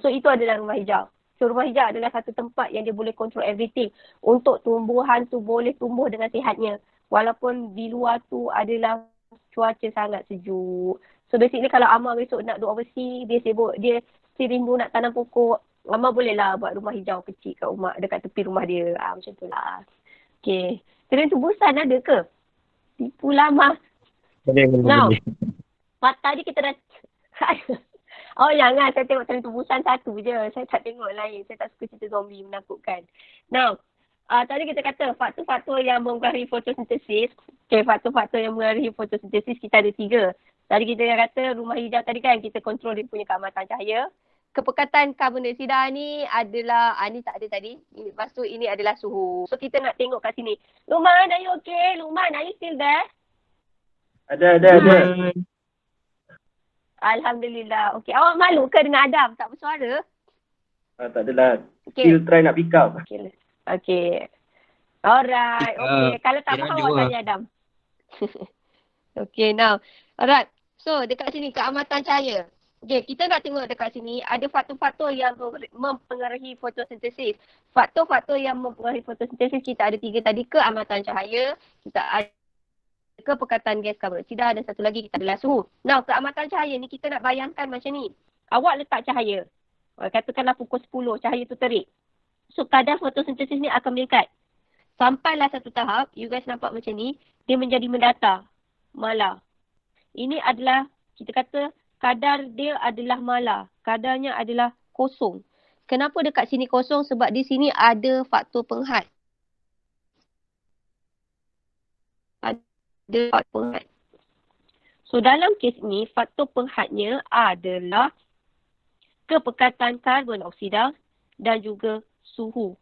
So itu adalah rumah hijau. So rumah hijau adalah satu tempat yang dia boleh control everything. Untuk tumbuhan tu boleh tumbuh dengan sihatnya. Walaupun di luar tu adalah cuaca sangat sejuk. So basically kalau Amar besok nak duduk overseas. Dia sibuk. Dia still rindu nak tanam pokok. Amar boleh lah buat rumah hijau kecil kat rumah, dekat tepi rumah dia. Macam tu lah. Okay. Tren tubusan ada ke? Tipu lama. Boleh. Now, tadi kita dah... Oh jangan, saya tengok tren tubusan satu je. Saya tak tengok lain. Saya tak suka cerita zombie menakutkan. Now, tadi kita kata faktor-faktor yang mempengaruhi fotosintesis. Okay, faktor-faktor yang mempengaruhi fotosintesis kita ada 3. Tadi kita kata rumah hijau tadi kan, kita kontrol dia punya keamatan cahaya. Kepekatan karbon dioksida ni adalah, ni tak ada tadi. Lepas tu ini adalah suhu. So kita nak tengok kat sini. Luman, are you okay? Luman, are you still there? Ada. Alhamdulillah. Okay, awak malu ke dengan Adam? Tak bersuara? Tak adalah. Okay. Still try nak pick up. Okay. Alright. Okay. Kalau tak Kira faham, dua. awak tanya Adam. Okay, now. Alright. So, dekat sini, keamatan cahaya. Okay, kita nak tengok dekat sini ada faktor-faktor yang mempengaruhi fotosintesis. Faktor-faktor yang mempengaruhi fotosintesis kita ada 3 tadi. Keamatan cahaya, kita ada kepekatan gas karbon dioksida dan satu lagi kita adalah suhu. Now, keamatan cahaya ni kita nak bayangkan macam ni. Awak letak cahaya. Katakanlah pukul 10 cahaya tu terik. So, kadar fotosintesis ni akan meningkat. Sampailah satu tahap, you guys nampak macam ni, dia menjadi mendatar. Malar. Ini adalah, kita kata, kadar dia adalah malar. Kadarnya adalah kosong. Kenapa dekat sini kosong? Sebab di sini ada faktor penghat. Ada faktor penghat. So dalam kes ni, faktor penghatnya adalah kepekatan karbon dioksida dan juga suhu.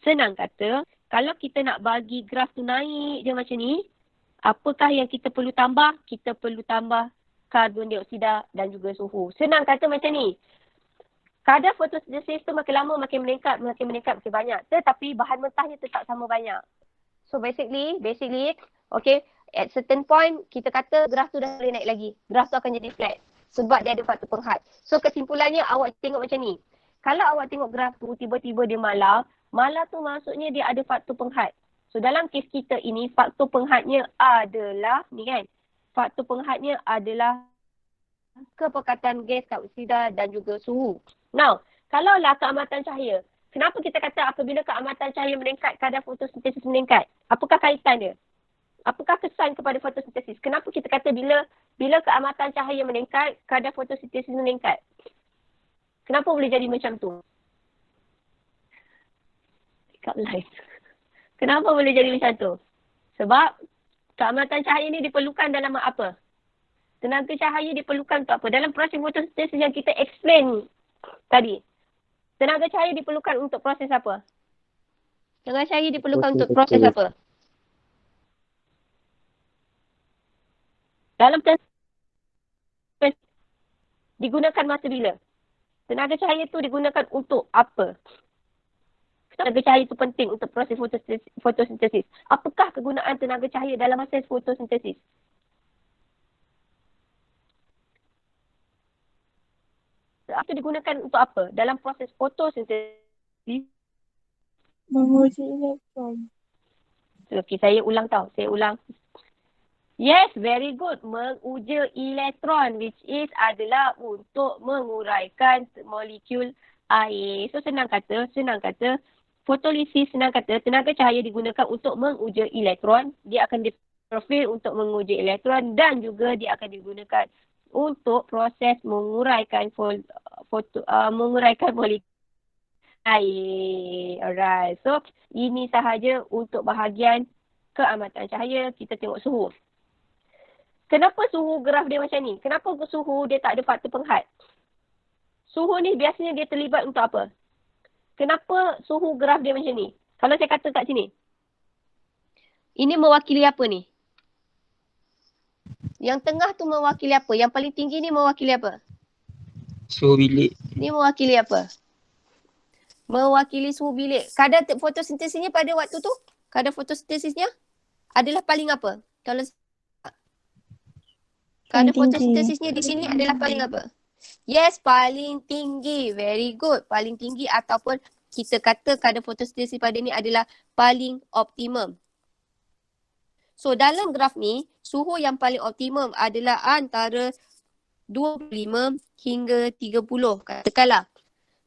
Senang kata, kalau kita nak bagi graf tu naik je macam ni, apakah yang kita perlu tambah? Kita perlu tambah karbon dioksida dan juga suhu. Senang kata macam ni. Kadar fotosintesis tu makin lama makin meningkat makin banyak. Tetapi bahan mentahnya tetap sama banyak. So basically, okay, at certain point, kita kata graf tu dah boleh naik lagi. Graf tu akan jadi flat. Sebab dia ada faktor penghat. So kesimpulannya awak tengok macam ni. Kalau awak tengok graf tu, tiba-tiba dia malar. Malar tu maksudnya dia ada faktor penghat. So dalam kes kita ini, faktor penghatnya adalah, ni kan. Faktor penghatnya adalah kepekatan gas karbon dioksida dan juga suhu. Now, kalaulah keamatan cahaya, kenapa kita kata apabila keamatan cahaya meningkat, kadar fotosintesis meningkat? Apakah kaitan dia? Apakah kesan kepada fotosintesis? Kenapa kita kata bila keamatan cahaya meningkat, kadar fotosintesis meningkat? Kenapa boleh jadi macam tu? Pick up line. Kenapa boleh jadi macam tu? Sebab keamatan cahaya ni diperlukan dalam apa? Tenaga cahaya diperlukan untuk apa? Dalam proses fotosintesis yang kita explain tadi. Tenaga cahaya diperlukan untuk proses apa? Tenaga cahaya diperlukan untuk proses apa? Dalam proses digunakan masa bila? Tenaga cahaya tu digunakan untuk apa? Tenaga cahaya itu penting untuk proses fotosintesis. Apakah kegunaan tenaga cahaya dalam proses fotosintesis? Itu digunakan untuk apa? Dalam proses fotosintesis. Menguji elektron. Okey, saya ulang tau. Saya ulang. Yes, very good. Menguja elektron which is adalah untuk menguraikan molekul air. So senang kata, fotolisis senang kata tenaga cahaya digunakan untuk menguja elektron. Dia akan diprofil untuk menguja elektron dan juga dia akan digunakan untuk proses menguraikan menguraikan molekul air. Alright. So ini sahaja untuk bahagian keamatan cahaya. Kita tengok suhu. Kenapa suhu graf dia macam ni? Kenapa suhu dia tak ada faktor penghad? Suhu ni biasanya dia terlibat untuk apa? Kenapa suhu graf dia macam ni? Kalau saya kata kat sini. Ini mewakili apa ni? Yang tengah tu mewakili apa? Yang paling tinggi ni mewakili apa? Suhu bilik. Ni mewakili apa? Mewakili suhu bilik. Kadar fotosintesisnya pada waktu tu? Kadar fotosintesisnya adalah paling apa? Kalau kadar fotosintesisnya di sini adalah paling apa? Yes, paling tinggi. Very good. Paling tinggi ataupun kita kata kadar fotosintesis pada ni adalah paling optimum. So dalam graf ni, suhu yang paling optimum adalah antara 25 hingga 30 katakanlah.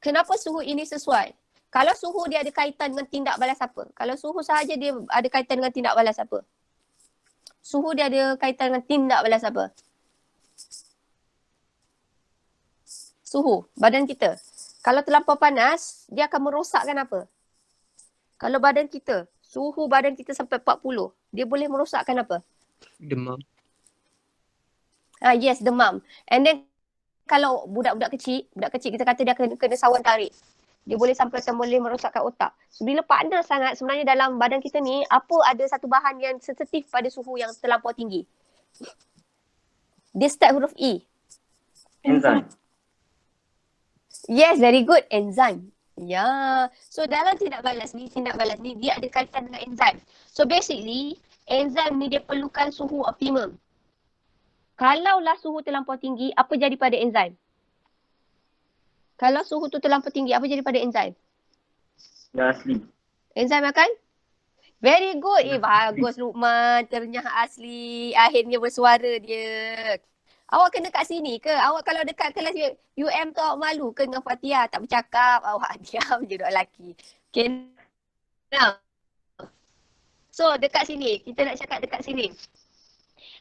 Kenapa suhu ini sesuai? Kalau suhu dia ada kaitan dengan tindak balas apa? Kalau suhu sahaja dia ada kaitan dengan tindak balas apa? Suhu dia ada kaitan dengan tindak balas apa? Suhu badan kita. Kalau terlampau panas, dia akan merosakkan apa? Kalau badan kita, suhu badan kita sampai 40, dia boleh merosakkan apa? Demam. Yes, demam. And then kalau budak kecil kita kata dia kena sawan tarik. Dia boleh sampai boleh merosakkan otak. So, bila panas sangat, sebenarnya dalam badan kita ni, ada satu bahan yang sensitif pada suhu yang terlampau tinggi. Dia start huruf E. Enzyme. Yes, very good. Enzyme. Ya. So dalam tindak balas ni dia ada kaitan dengan enzim. So basically, enzim ni dia perlukan suhu optimum. Kalaulah suhu terlampau tinggi, apa jadi pada enzim? Kalau suhu tu terlampau tinggi, apa jadi pada enzim? Yang asli. Enzim akan? Very good. Bagus Luqman. Ternyah asli. Akhirnya bersuara dia. Awak kena kat sini ke? Awak kalau dekat kelas UM tu awak malu ke dengan Fatia? Tak bercakap. Awak diam je duk lelaki. Okay. Now. So dekat sini. Kita nak cakap dekat sini.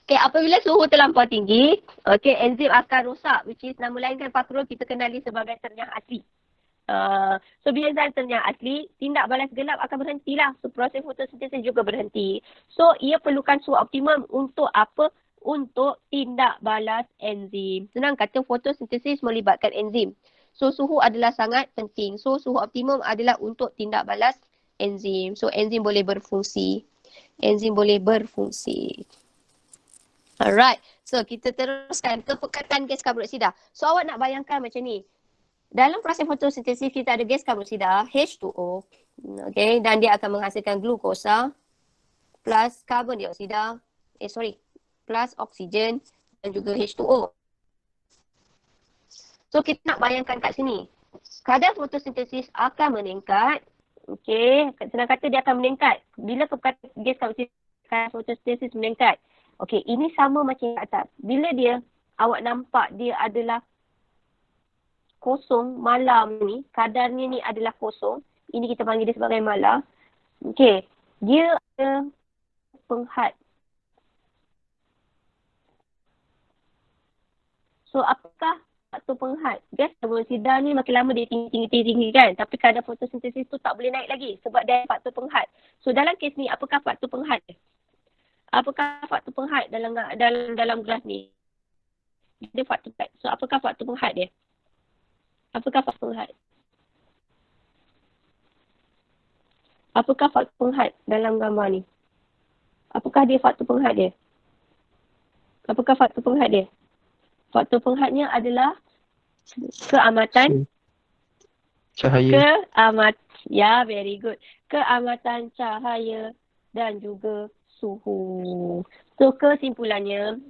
Okay, apabila suhu terlampau tinggi, okay, enzim akan rosak. Which is nama lain kan fakrul kita kenali sebagai ternyah asli. So bila enzim ternyah asli, tindak balas gelap akan berhentilah. So proses fotosintesis juga berhenti. So ia perlukan suhu optimum untuk apa? Untuk tindak balas enzim. Senang kata fotosintesis melibatkan enzim. So suhu adalah sangat penting. So suhu optimum adalah untuk tindak balas enzim. So enzim boleh berfungsi. Alright. So kita teruskan ke pekatan gas karbon dioksida. So awak nak bayangkan macam ni. Dalam proses fotosintesis kita ada gas karbon dioksida H2O. Okay. Dan dia akan menghasilkan glukosa plus karbon dioksida. Plus oksigen dan juga H2O. So kita nak bayangkan kat sini. Kadar fotosintesis akan meningkat. Okey, senang kata dia akan meningkat. Bila perkataan gas karbon dioksida, kadar fotosintesis meningkat. Okey, ini sama macam kat atas. Bila awak nampak dia adalah kosong malam ni, kadarnya ni adalah kosong. Ini kita panggil dia sebagai malam. Okey, dia ada penghad. So apakah faktor penghad? Gas karbon dioksida ni makin lama dia tinggi kan. Tapi kadar fotosintesis tu tak boleh naik lagi sebab dia ada faktor penghad. So dalam kes ni apakah faktor penghad? Apakah faktor penghad dalam graf ni? Dia faktor penghad. So apakah faktor penghad dia? Apakah faktor penghad? Apakah faktor penghad dalam gambar ni? Apakah dia faktor penghad dia? Apakah faktor penghad dia? Faktor penghadnya adalah keamatan Cahaya. Ya, very good. Keamatan cahaya dan juga suhu. So, kesimpulannya,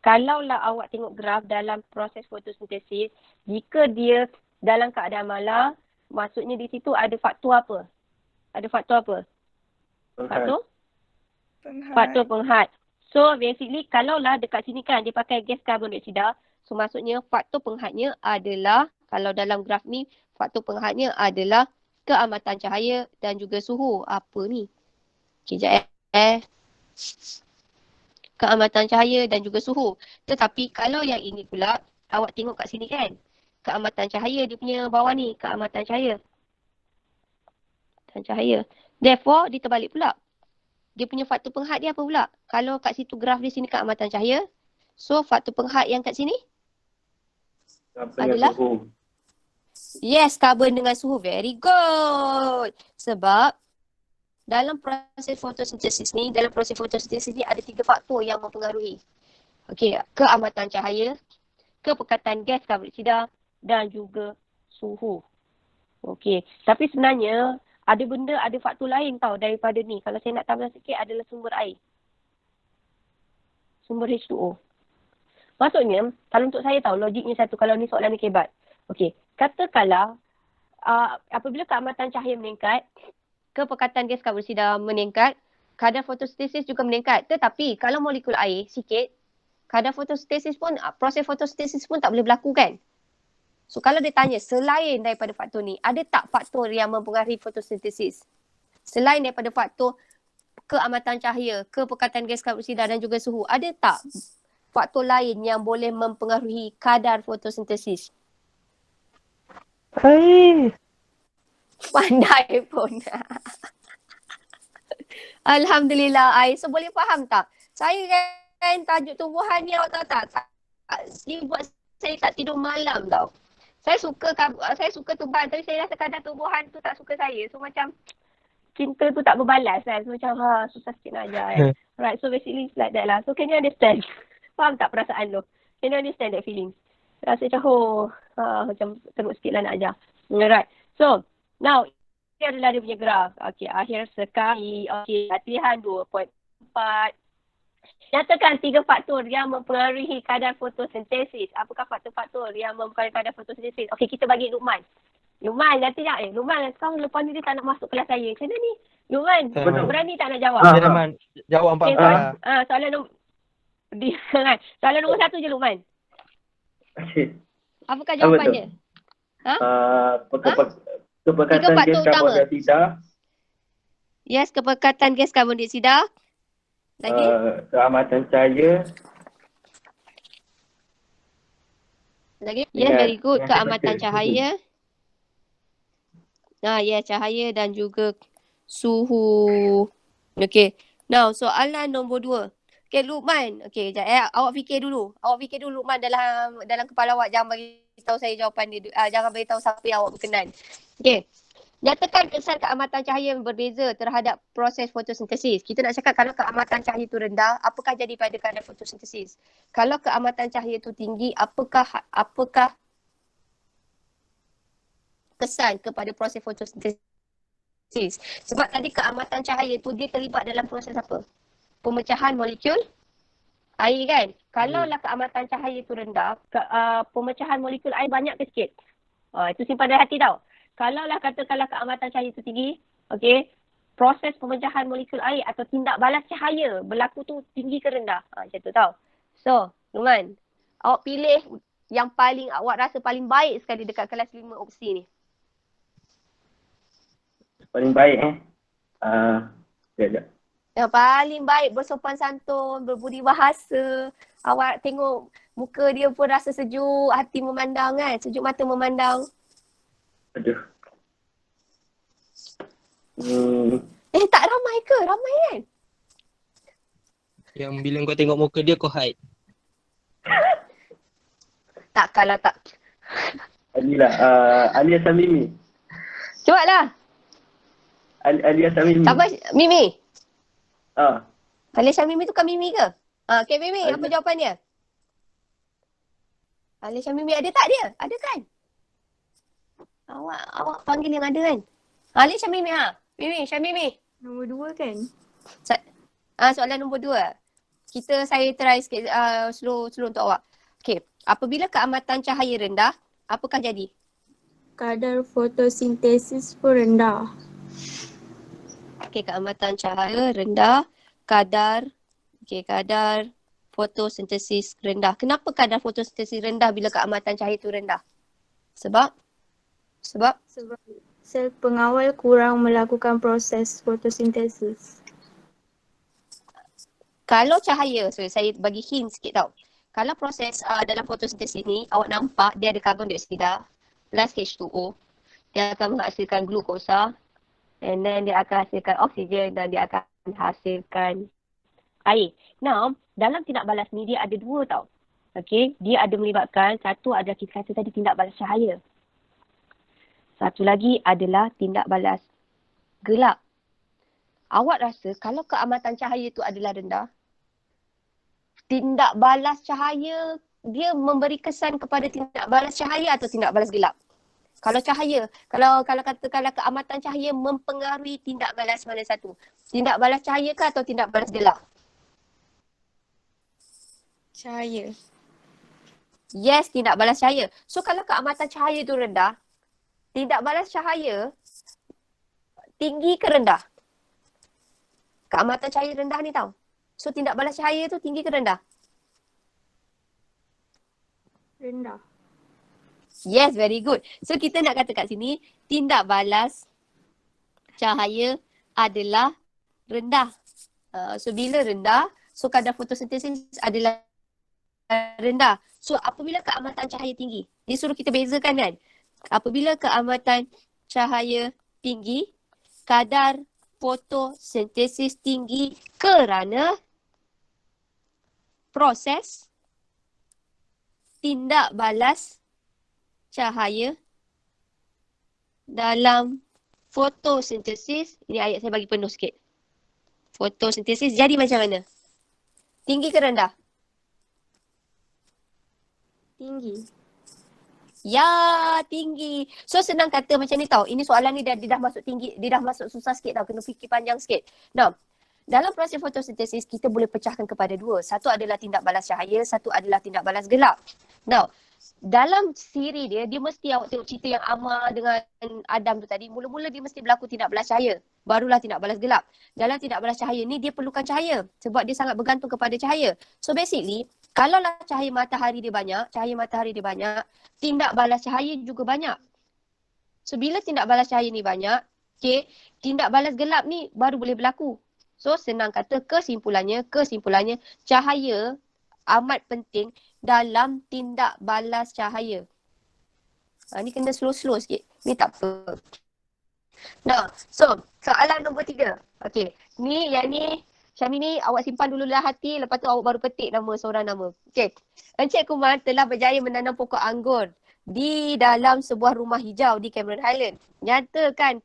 kalaulah awak tengok graf dalam proses fotosintesis, jika dia dalam keadaan malam, maksudnya di situ ada faktor apa? Ada faktor apa? Faktor? Faktor penghat. So, basically, kalaulah dekat sini kan dia pakai gas karbon dioksida, so maksudnya faktor penghatnya adalah, kalau dalam graf ni, faktor penghatnya adalah keamatan cahaya dan juga suhu. Apa ni? Sekejap Keamatan cahaya dan juga suhu. Tetapi kalau yang ini pula, awak tengok kat sini kan. Keamatan cahaya dia punya bawah ni. Keamatan cahaya. Dan cahaya. Therefore, dia terbalik pula. Dia punya faktor penghat dia apa pula? Kalau kat situ graf di sini keamatan cahaya. So, faktor penghat yang kat sini adalah suhu. yes, karbon dengan suhu. Very good. Sebab dalam proses fotosintesis ni, ada 3 faktor yang mempengaruhi. Okey, keamatan cahaya, kepekatan gas karbon dioksida dan juga suhu. Okey, tapi sebenarnya ada faktor lain tau daripada ni. Kalau saya nak tambah sikit adalah sumber air. Sumber H2O. Maksudnya, kalau untuk saya tahu logiknya satu, kalau ni soalan ni kebat. Okey, katakanlah apabila keamatan cahaya meningkat, kepekatan gas karbon dioksida meningkat, kadar fotosintesis juga meningkat. Tetapi kalau molekul air sikit, kadar fotosintesis pun, proses fotosintesis pun tak boleh berlaku kan? So kalau dia tanya selain daripada faktor ni, ada tak faktor yang mempengaruhi fotosintesis? Selain daripada faktor keamatan cahaya, kepekatan gas karbon dioksida dan juga suhu, ada tak faktor lain yang boleh mempengaruhi kadar fotosintesis? Pandai pun. Alhamdulillah, So boleh faham tak? Saya kan tajuk tumbuhan ni awak tahu tak? Dia buat saya tak tidur malam tau. Saya suka tumbuhan tapi saya rasa kadang tumbuhan tu tak suka saya. So macam cinta tu tak berbalas kan. So macam susah sikit nak ajar kan. Right, so basically it's like that lah. So can you understand? Faham tak perasaan tu? Can you understand that feeling? Rasa macam macam teruk sikit lah nak ajar. Alright, so now ini adalah dia punya graf. Okey, akhir sekali. Okey, latihan 2.4. Nyatakan 3 faktor yang mempengaruhi kadar fotosintesis. Apakah faktor-faktor yang mempengaruhi kadar fotosintesis? Okey, kita bagi Luqman. Luqman, nanti nak Luqman, sekarang lepas ni dia tak nak masuk kelas saya. Macam mana ni? Luqman, berani tak nak jawab? Rahman, jawab empat-empat. Soalan nombor soalan nombor 1 je Luqman. Okey. Apakah jawapannya? Kepekatan gas karbon dioksida. Yes, kepekatan gas karbon dioksida. Lagi? Keamatan cahaya. Lagi? Yes, very good. Keamatan cahaya. Yes, cahaya dan juga suhu. Okay. Now, soalan nombor 2. Okay, Luqman. Okay, sekejap awak fikir dulu. Luqman dalam kepala awak. Jangan bagi tahu saya jawapan dia. Jangan bagi tahu siapa yang awak berkenan. Okay. Nyatakan kesan keamatan cahaya yang berbeza terhadap proses fotosintesis. Kita nak cakap kalau keamatan cahaya itu rendah, apakah jadi pada kadar fotosintesis? Kalau keamatan cahaya itu tinggi, apakah kesan kepada proses fotosintesis? Sebab tadi keamatan cahaya itu dia terlibat dalam proses apa? Pemecahan molekul air kan? Kalaulah keamatan cahaya itu rendah, pemecahan molekul air banyak ke sikit? Itu simpan dalam hati tau. Kalaulah katakanlah keamatan cahaya itu tinggi, okey, proses pemecahan molekul air atau tindak balas cahaya berlaku tu tinggi ke rendah? Macam tu tau. So, Luqman, awak pilih yang paling awak rasa paling baik sekali dekat kelas 5 opsi ni. Paling baik sekejap. Yang paling baik, bersopan santun, berbudi bahasa. Awak tengok muka dia pun rasa sejuk, hati memandang kan, sejuk mata memandang. Aduh. Tak ramai ke? Ramai kan? Yang bila kau tengok muka dia kau hide. Takkanlah tak. Alia Samimi. Cepatlah. Alia Samimi. Siapa? Mimi. Alia Samimi tu kan Mimi ke? Okay Mimi, apa jawapan dia? Alia Samimi ada tak dia? Ada kan? Awak panggil yang ada kan? Ali Syamimi Mimi, Syamimi. Nombor 2 kan? Soalan nombor 2. Saya try sikit slow untuk awak. Okey, apabila keamatan cahaya rendah, apakah jadi? Kadar fotosintesis pun rendah. Okey, keamatan cahaya rendah, kadar fotosintesis rendah. Kenapa kadar fotosintesis rendah bila keamatan cahaya itu rendah? Sebab Sel pengawal kurang melakukan proses fotosintesis. kalau cahaya, saya bagi hint sikit tau. Kalau proses dalam fotosintesis ni, awak nampak dia ada karbon dioksida plus H2O. Dia akan menghasilkan glukosa and then dia akan hasilkan oksigen dan dia akan hasilkan air. Now, dalam tindak balas ni dia ada 2 tau. Okey, dia ada melibatkan, satu adalah kita kata tadi tindak balas cahaya. Satu lagi adalah tindak balas gelap. Awak rasa kalau keamatan cahaya itu adalah rendah, tindak balas cahaya dia memberi kesan kepada tindak balas cahaya atau tindak balas gelap? Kalau cahaya, kalau katakanlah keamatan cahaya mempengaruhi tindak balas mana satu? Tindak balas cahaya ke atau tindak balas gelap? Cahaya. Yes, tindak balas cahaya. So kalau keamatan cahaya itu rendah, tindak balas cahaya tinggi ke rendah? Keamatan cahaya rendah ni tau. So tindak balas cahaya tu tinggi ke rendah? Rendah. Yes, very good. So kita nak kata kat sini, tindak balas cahaya adalah rendah. So bila rendah, so kadar fotosintesis adalah rendah. So apabila keamatan cahaya tinggi, dia suruh kita bezakan kan? Apabila keamatan cahaya tinggi, kadar fotosintesis tinggi kerana proses tindak balas cahaya dalam fotosintesis. Ini ayat saya bagi penuh sikit. Fotosintesis jadi macam mana? Tinggi ke rendah? Tinggi. Ya, tinggi. So senang kata macam ni tau. Ini soalan ni dia dah masuk tinggi, dia dah masuk susah sikit tau. Kena fikir panjang sikit. Now, dalam proses fotosintesis kita boleh pecahkan kepada 2. Satu adalah tindak balas cahaya, satu adalah tindak balas gelap. Now, dalam siri dia mesti awak tengok cerita yang Amar dengan Adam tu tadi. Mula-mula dia mesti berlaku tindak balas cahaya. Barulah tindak balas gelap. Dalam tindak balas cahaya ni dia perlukan cahaya. Sebab dia sangat bergantung kepada cahaya. So basically, kalaulah cahaya matahari dia banyak, tindak balas cahaya juga banyak. So bila tindak balas cahaya ni banyak, tindak balas gelap ni baru boleh berlaku. So senang kata kesimpulannya cahaya amat penting dalam tindak balas cahaya. Ni kena slow-slow sikit. Ni tak apa. Nah, so soalan nombor 3. Okey, yang ni Syamini awak simpan dulu dalam hati, lepas tu awak baru petik seorang nama. Okey. Encik Kumar telah berjaya menanam pokok anggur di dalam sebuah rumah hijau di Cameron Highland. Nyatakan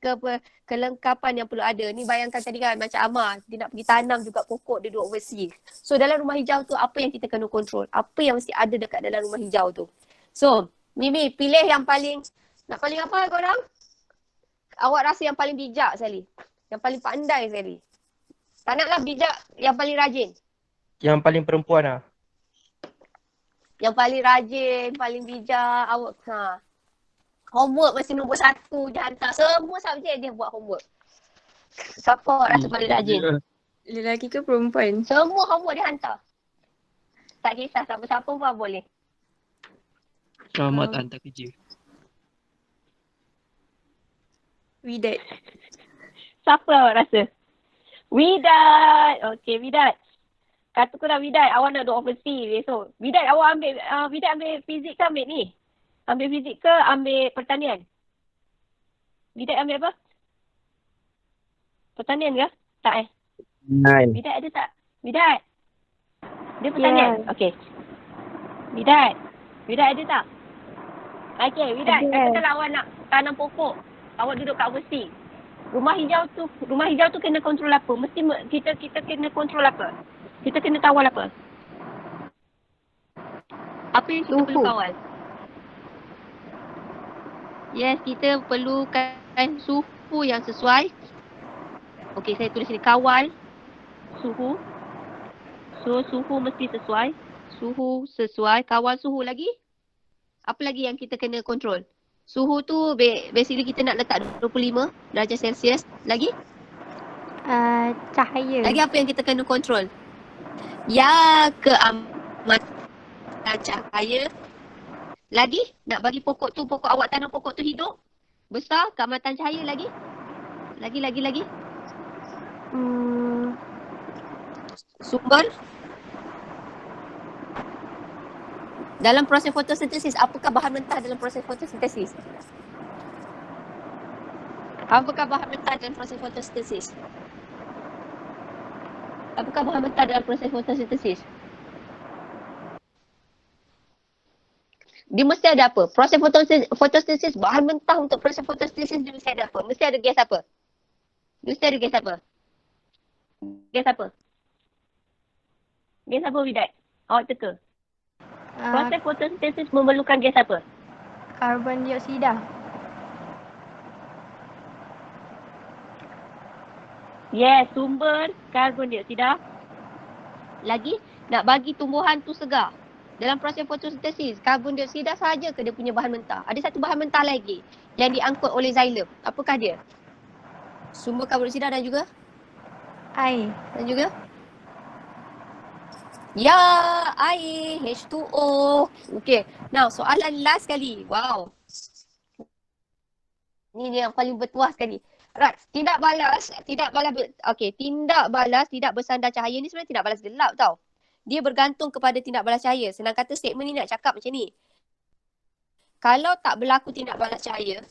kelengkapan yang perlu ada. Ni bayangkan tadi kan macam Amar, dia nak pergi tanam juga pokok, dia duduk overseas. So dalam rumah hijau tu apa yang kita kena kontrol? Apa yang mesti ada dekat dalam rumah hijau tu? So, Mimi pilih yang paling, nak paling apa korang? Awak rasa yang paling bijak sekali. Yang paling pandai sekali. Tak naklah bijak, yang paling rajin. Yang paling perempuan lah. Yang paling rajin, paling bijak, awak. Homework masih nombor 1 je hantar. Semua subjek dia buat homework. Siapa awak rasa paling rajin? Lelaki ke perempuan? Semua homework dia hantar. Tak kisah siapa-siapa pun boleh. Selamat hantar kerja. Widat. Siapa awak rasa? Widat. Okey, Widat. Kata korang Widat, awak nak duduk overseas besok. Widat, awak ambil fizik ke ambil ni? Ambil fizik ke ambil pertanian? Widat ambil apa? Pertanian ke? Tak Nine. Widat ada tak? Widat. Dia pertanian? Yeah. Okey. Widat ada tak? Okey, Widat. Katakanlah awak nak tanam pokok. Awak duduk kat overseas. Rumah hijau tu kena kontrol apa? Mesti kita kena kontrol apa? Kita kena kawal apa? Apa yang kita perlu kawal? Yes, kita perlukan suhu yang sesuai. Okey, saya tulis ni kawal suhu. So, suhu mesti sesuai. Suhu sesuai. Kawal suhu lagi. Apa lagi yang kita kena kontrol? Suhu tu basically kita nak letak 25 darjah Celsius. Lagi? Cahaya. Lagi apa yang kita kena kontrol? Ya, keamatan cahaya. Lagi? Nak bagi pokok awak tanam pokok tu hidup? Besar, keamatan cahaya lagi? Lagi? Sumber? Dalam proses fotosintesis, apakah bahan mentah dalam proses fotosintesis? Apakah bahan mentah dalam proses fotosintesis? Apakah bahan mentah dalam proses fotosintesis? Dia mesti ada apa? Proses fotosintesis, bahan mentah untuk proses fotosintesis dia mesti ada apa? Mesti ada gas apa? Gas apa, Widat? Awak teka. Proses fotosintesis memerlukan gas apa? Karbon dioksida. Yes, sumber karbon dioksida. Lagi, nak bagi tumbuhan tu segar. Dalam proses fotosintesis, karbon dioksida sahaja ke dia punya bahan mentah? Ada satu bahan mentah lagi yang diangkut oleh xylem. Apakah dia? Sumber karbon dioksida dan juga? Air. Dan juga? Ya, air, H2O. Okay, now soalan last sekali. Wow. Ini yang paling bertuah sekali. Right, tindak balas, tidak bersandar cahaya ni sebenarnya tidak balas gelap tau. Dia bergantung kepada tindak balas cahaya. Senang kata statement ni nak cakap macam ni. Kalau tak berlaku tindak balas cahaya,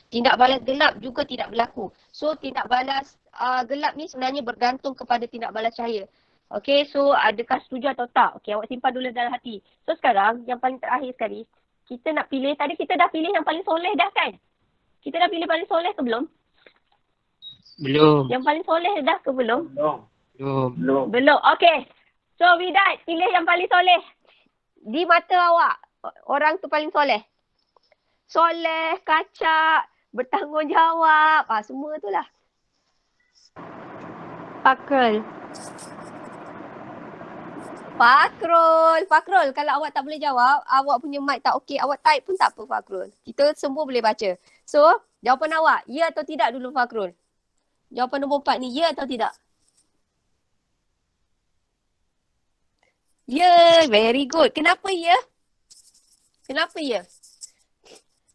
tindak balas gelap juga tidak berlaku. So tindak balas gelap ni sebenarnya bergantung kepada tindak balas cahaya. Okay, so adakah setuju atau tak? Okay, awak simpan dulu dalam hati. So sekarang yang paling terakhir sekali, kita nak pilih, tadi kita dah pilih yang paling soleh dah kan? Kita dah pilih paling soleh ke belum? Belum. Yang paling soleh dah ke belum? Belum. Belum. Okay. So Widat, pilih yang paling soleh. Di mata awak, orang tu paling soleh. Soleh, kacak, bertanggungjawab. Semua tu lah. Fakrul. Fakrul, kalau awak tak boleh jawab, awak punya mic tak okey, awak type pun tak apa Fakrul. Kita semua boleh baca. So, jawapan awak, ya atau tidak dulu Fakrul? Jawapan nombor 4 ni, ya atau tidak? Ya, very good. Kenapa ya?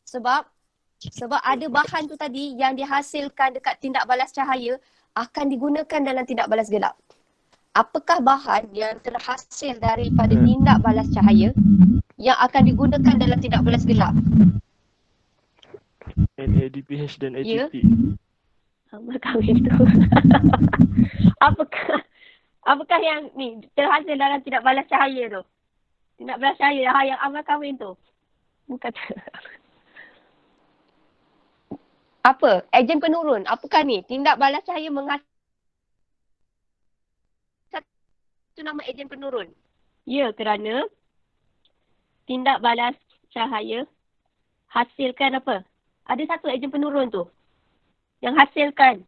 Sebab ada bahan tu tadi yang dihasilkan dekat tindak balas cahaya akan digunakan dalam tindak balas gelap. Apakah bahan yang terhasil daripada tindak balas cahaya yang akan digunakan dalam tindak balas gelap? NADPH dan Ya. ATP. Sama kahwin tu. Apakah yang ni terhasil dalam tindak balas cahaya tu? Tindak balas cahaya yang amal kahwin tu. Bukan. Apa? Ejen penurun. Apakah ni? Tindak balas cahaya menghasilkan itu nama ejen penurun. Ya, kerana tindak balas cahaya hasilkan apa? Ada satu ejen penurun tu. Yang hasilkan.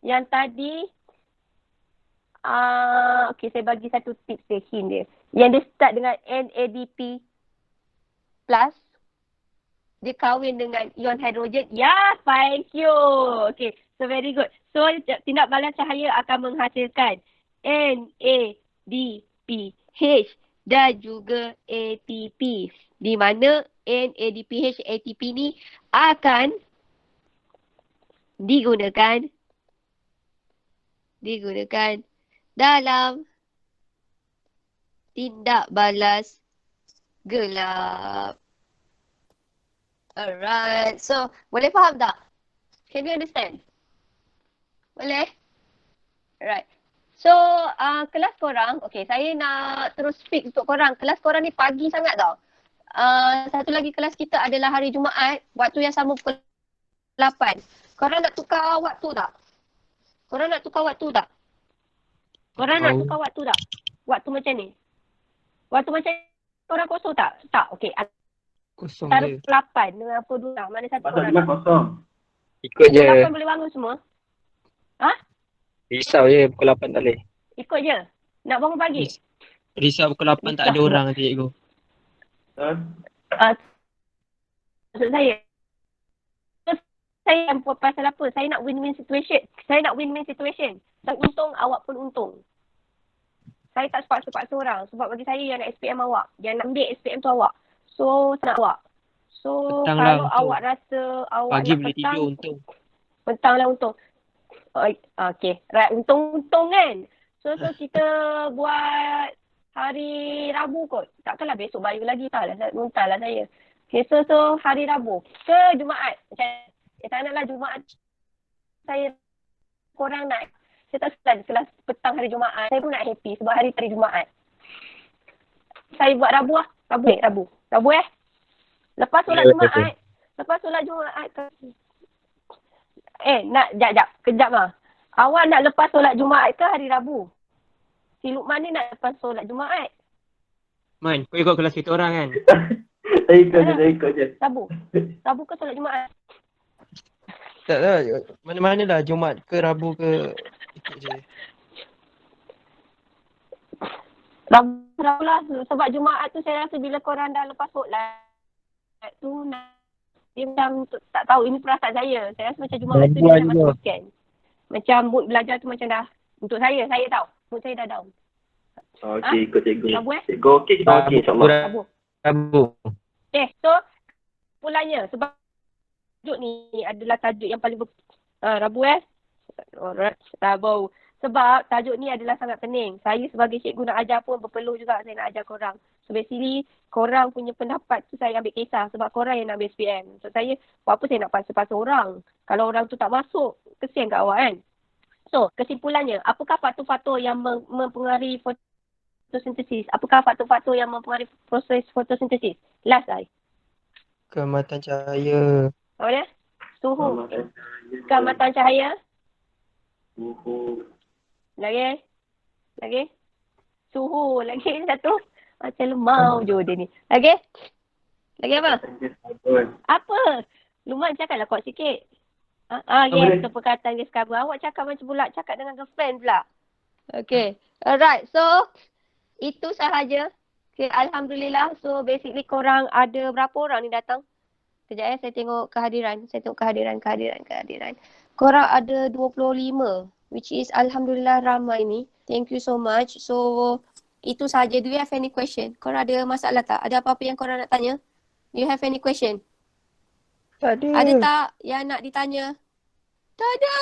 Yang tadi, okay, saya bagi satu tips dia, hint dia. Yang dia start dengan NADP plus. Dia kahwin dengan ion hidrogen. Ya, thank you. Okay, so very good. So, tindak balas cahaya akan menghasilkan NADPH dan juga ATP. Di mana NADPH, ATP ni akan digunakan dalam tindak balas gelap. Alright. So, boleh faham tak? Can you understand? Boleh? Alright. So, kelas korang, okay, saya nak terus speak untuk korang. Kelas korang ni pagi sangat tau. Satu lagi kelas kita adalah hari Jumaat, waktu yang sama pukul 8. Korang nak tukar waktu tak? Korang nak tukar waktu tak? Waktu macam ni? Waktu macam korang kosong tak? Tak, okay. Kosong Taruh je. 8 dengan pukul 2. Mana satu Pasal korang? lima kosong. Ikut je. Pukul 8 boleh bangun semua? Risau je pukul 8 tak boleh. Ikut je. Nak bangun pagi? Risau pukul 8 tak ada Risau. orang nanti cikgu. Maksud saya. Saya yang buat pasal apa? Saya nak win-win situation. Saya untung, awak pun untung. Saya tak sepaksa orang. Sebab bagi saya yang nak SPM awak. Yang nak ambil SPM tu awak. So, saya nak awak. So, Petang lah kalau untung. awak rasa awak Pagi nak boleh petang, tidur untung. petang lah untung. Okay. Right. Untung kan? So kita buat hari Rabu kot. Takkanlah besok bayu lagi. Muntahlah saya. Okay, so hari Rabu ke Jumaat. Macam tak naklah Jumaat. Saya korang nak. Saya tak suka kelas petang hari Jumaat. Saya pun nak happy sebab hari Jumaat. Saya buat Rabu lah. Rabu Lepas solat Jumaat. Kejap lah. Awak nak lepas solat Jumaat ke hari Rabu? Si Luqman ni nak lepas solat Jumaat. Man, kau ikut kelas kita orang kan? Saya ikut je. Rabu ke solat Jumaat? Tak lah. Mana-mana lah. Jumaat ke Rabu ke. Ikut je. Rabu lah. Sebab Jumaat tu saya rasa bila korang dah lepas solat tu dia macam tak tahu, ini perasaan saya. Saya rasa macam Jumaat tu dia dah masuk weekend. Macam mood belajar tu macam dah, untuk saya tahu. Mood saya dah down. Okey, ikut cikgu. Rabu Cikgu okey, kita okey insyaAllah. Rabu. So pulangnya sebab tajuk ni adalah tajuk yang paling Rabu Alright, Rabu. Sebab tajuk ni adalah sangat pening. Saya sebagai cikgu nak ajar pun berpeluh juga saya nak ajar korang. So basically, korang punya pendapat tu saya ambil kisah sebab korang yang nak ambil SPM. So saya, buat apa saya nak paksa-paksa orang? Kalau orang tu tak masuk, kesian kat awak kan? So, kesimpulannya, apakah faktor-faktor yang mempengaruhi fotosintesis? Apakah faktor-faktor yang mempengaruhi proses fotosintesis? Last I. Keamatan cahaya. Apa dia? Suhu. Keamatan cahaya. Lagi. Suhu. Lagi satu. Macam lemau je dia ni. Lagi apa? Apa? Lumayan cakaplah kuat sikit. Yes, perkataan dia sekarang. Awak cakap macam pula cakap dengan girlfriend pula. Okay. Alright. So, itu sahaja. Okay, Alhamdulillah. So, basically korang ada berapa orang ni datang? Sekejap saya tengok kehadiran. Kehadiran. Korang ada 25. Which is Alhamdulillah ramai ni. Thank you so much. So, itu sahaja. Do you have any question? Korang ada masalah tak? Ada apa-apa yang korang nak tanya? Do you have any question? Tak ada. Ada tak yang nak ditanya? Tak ada.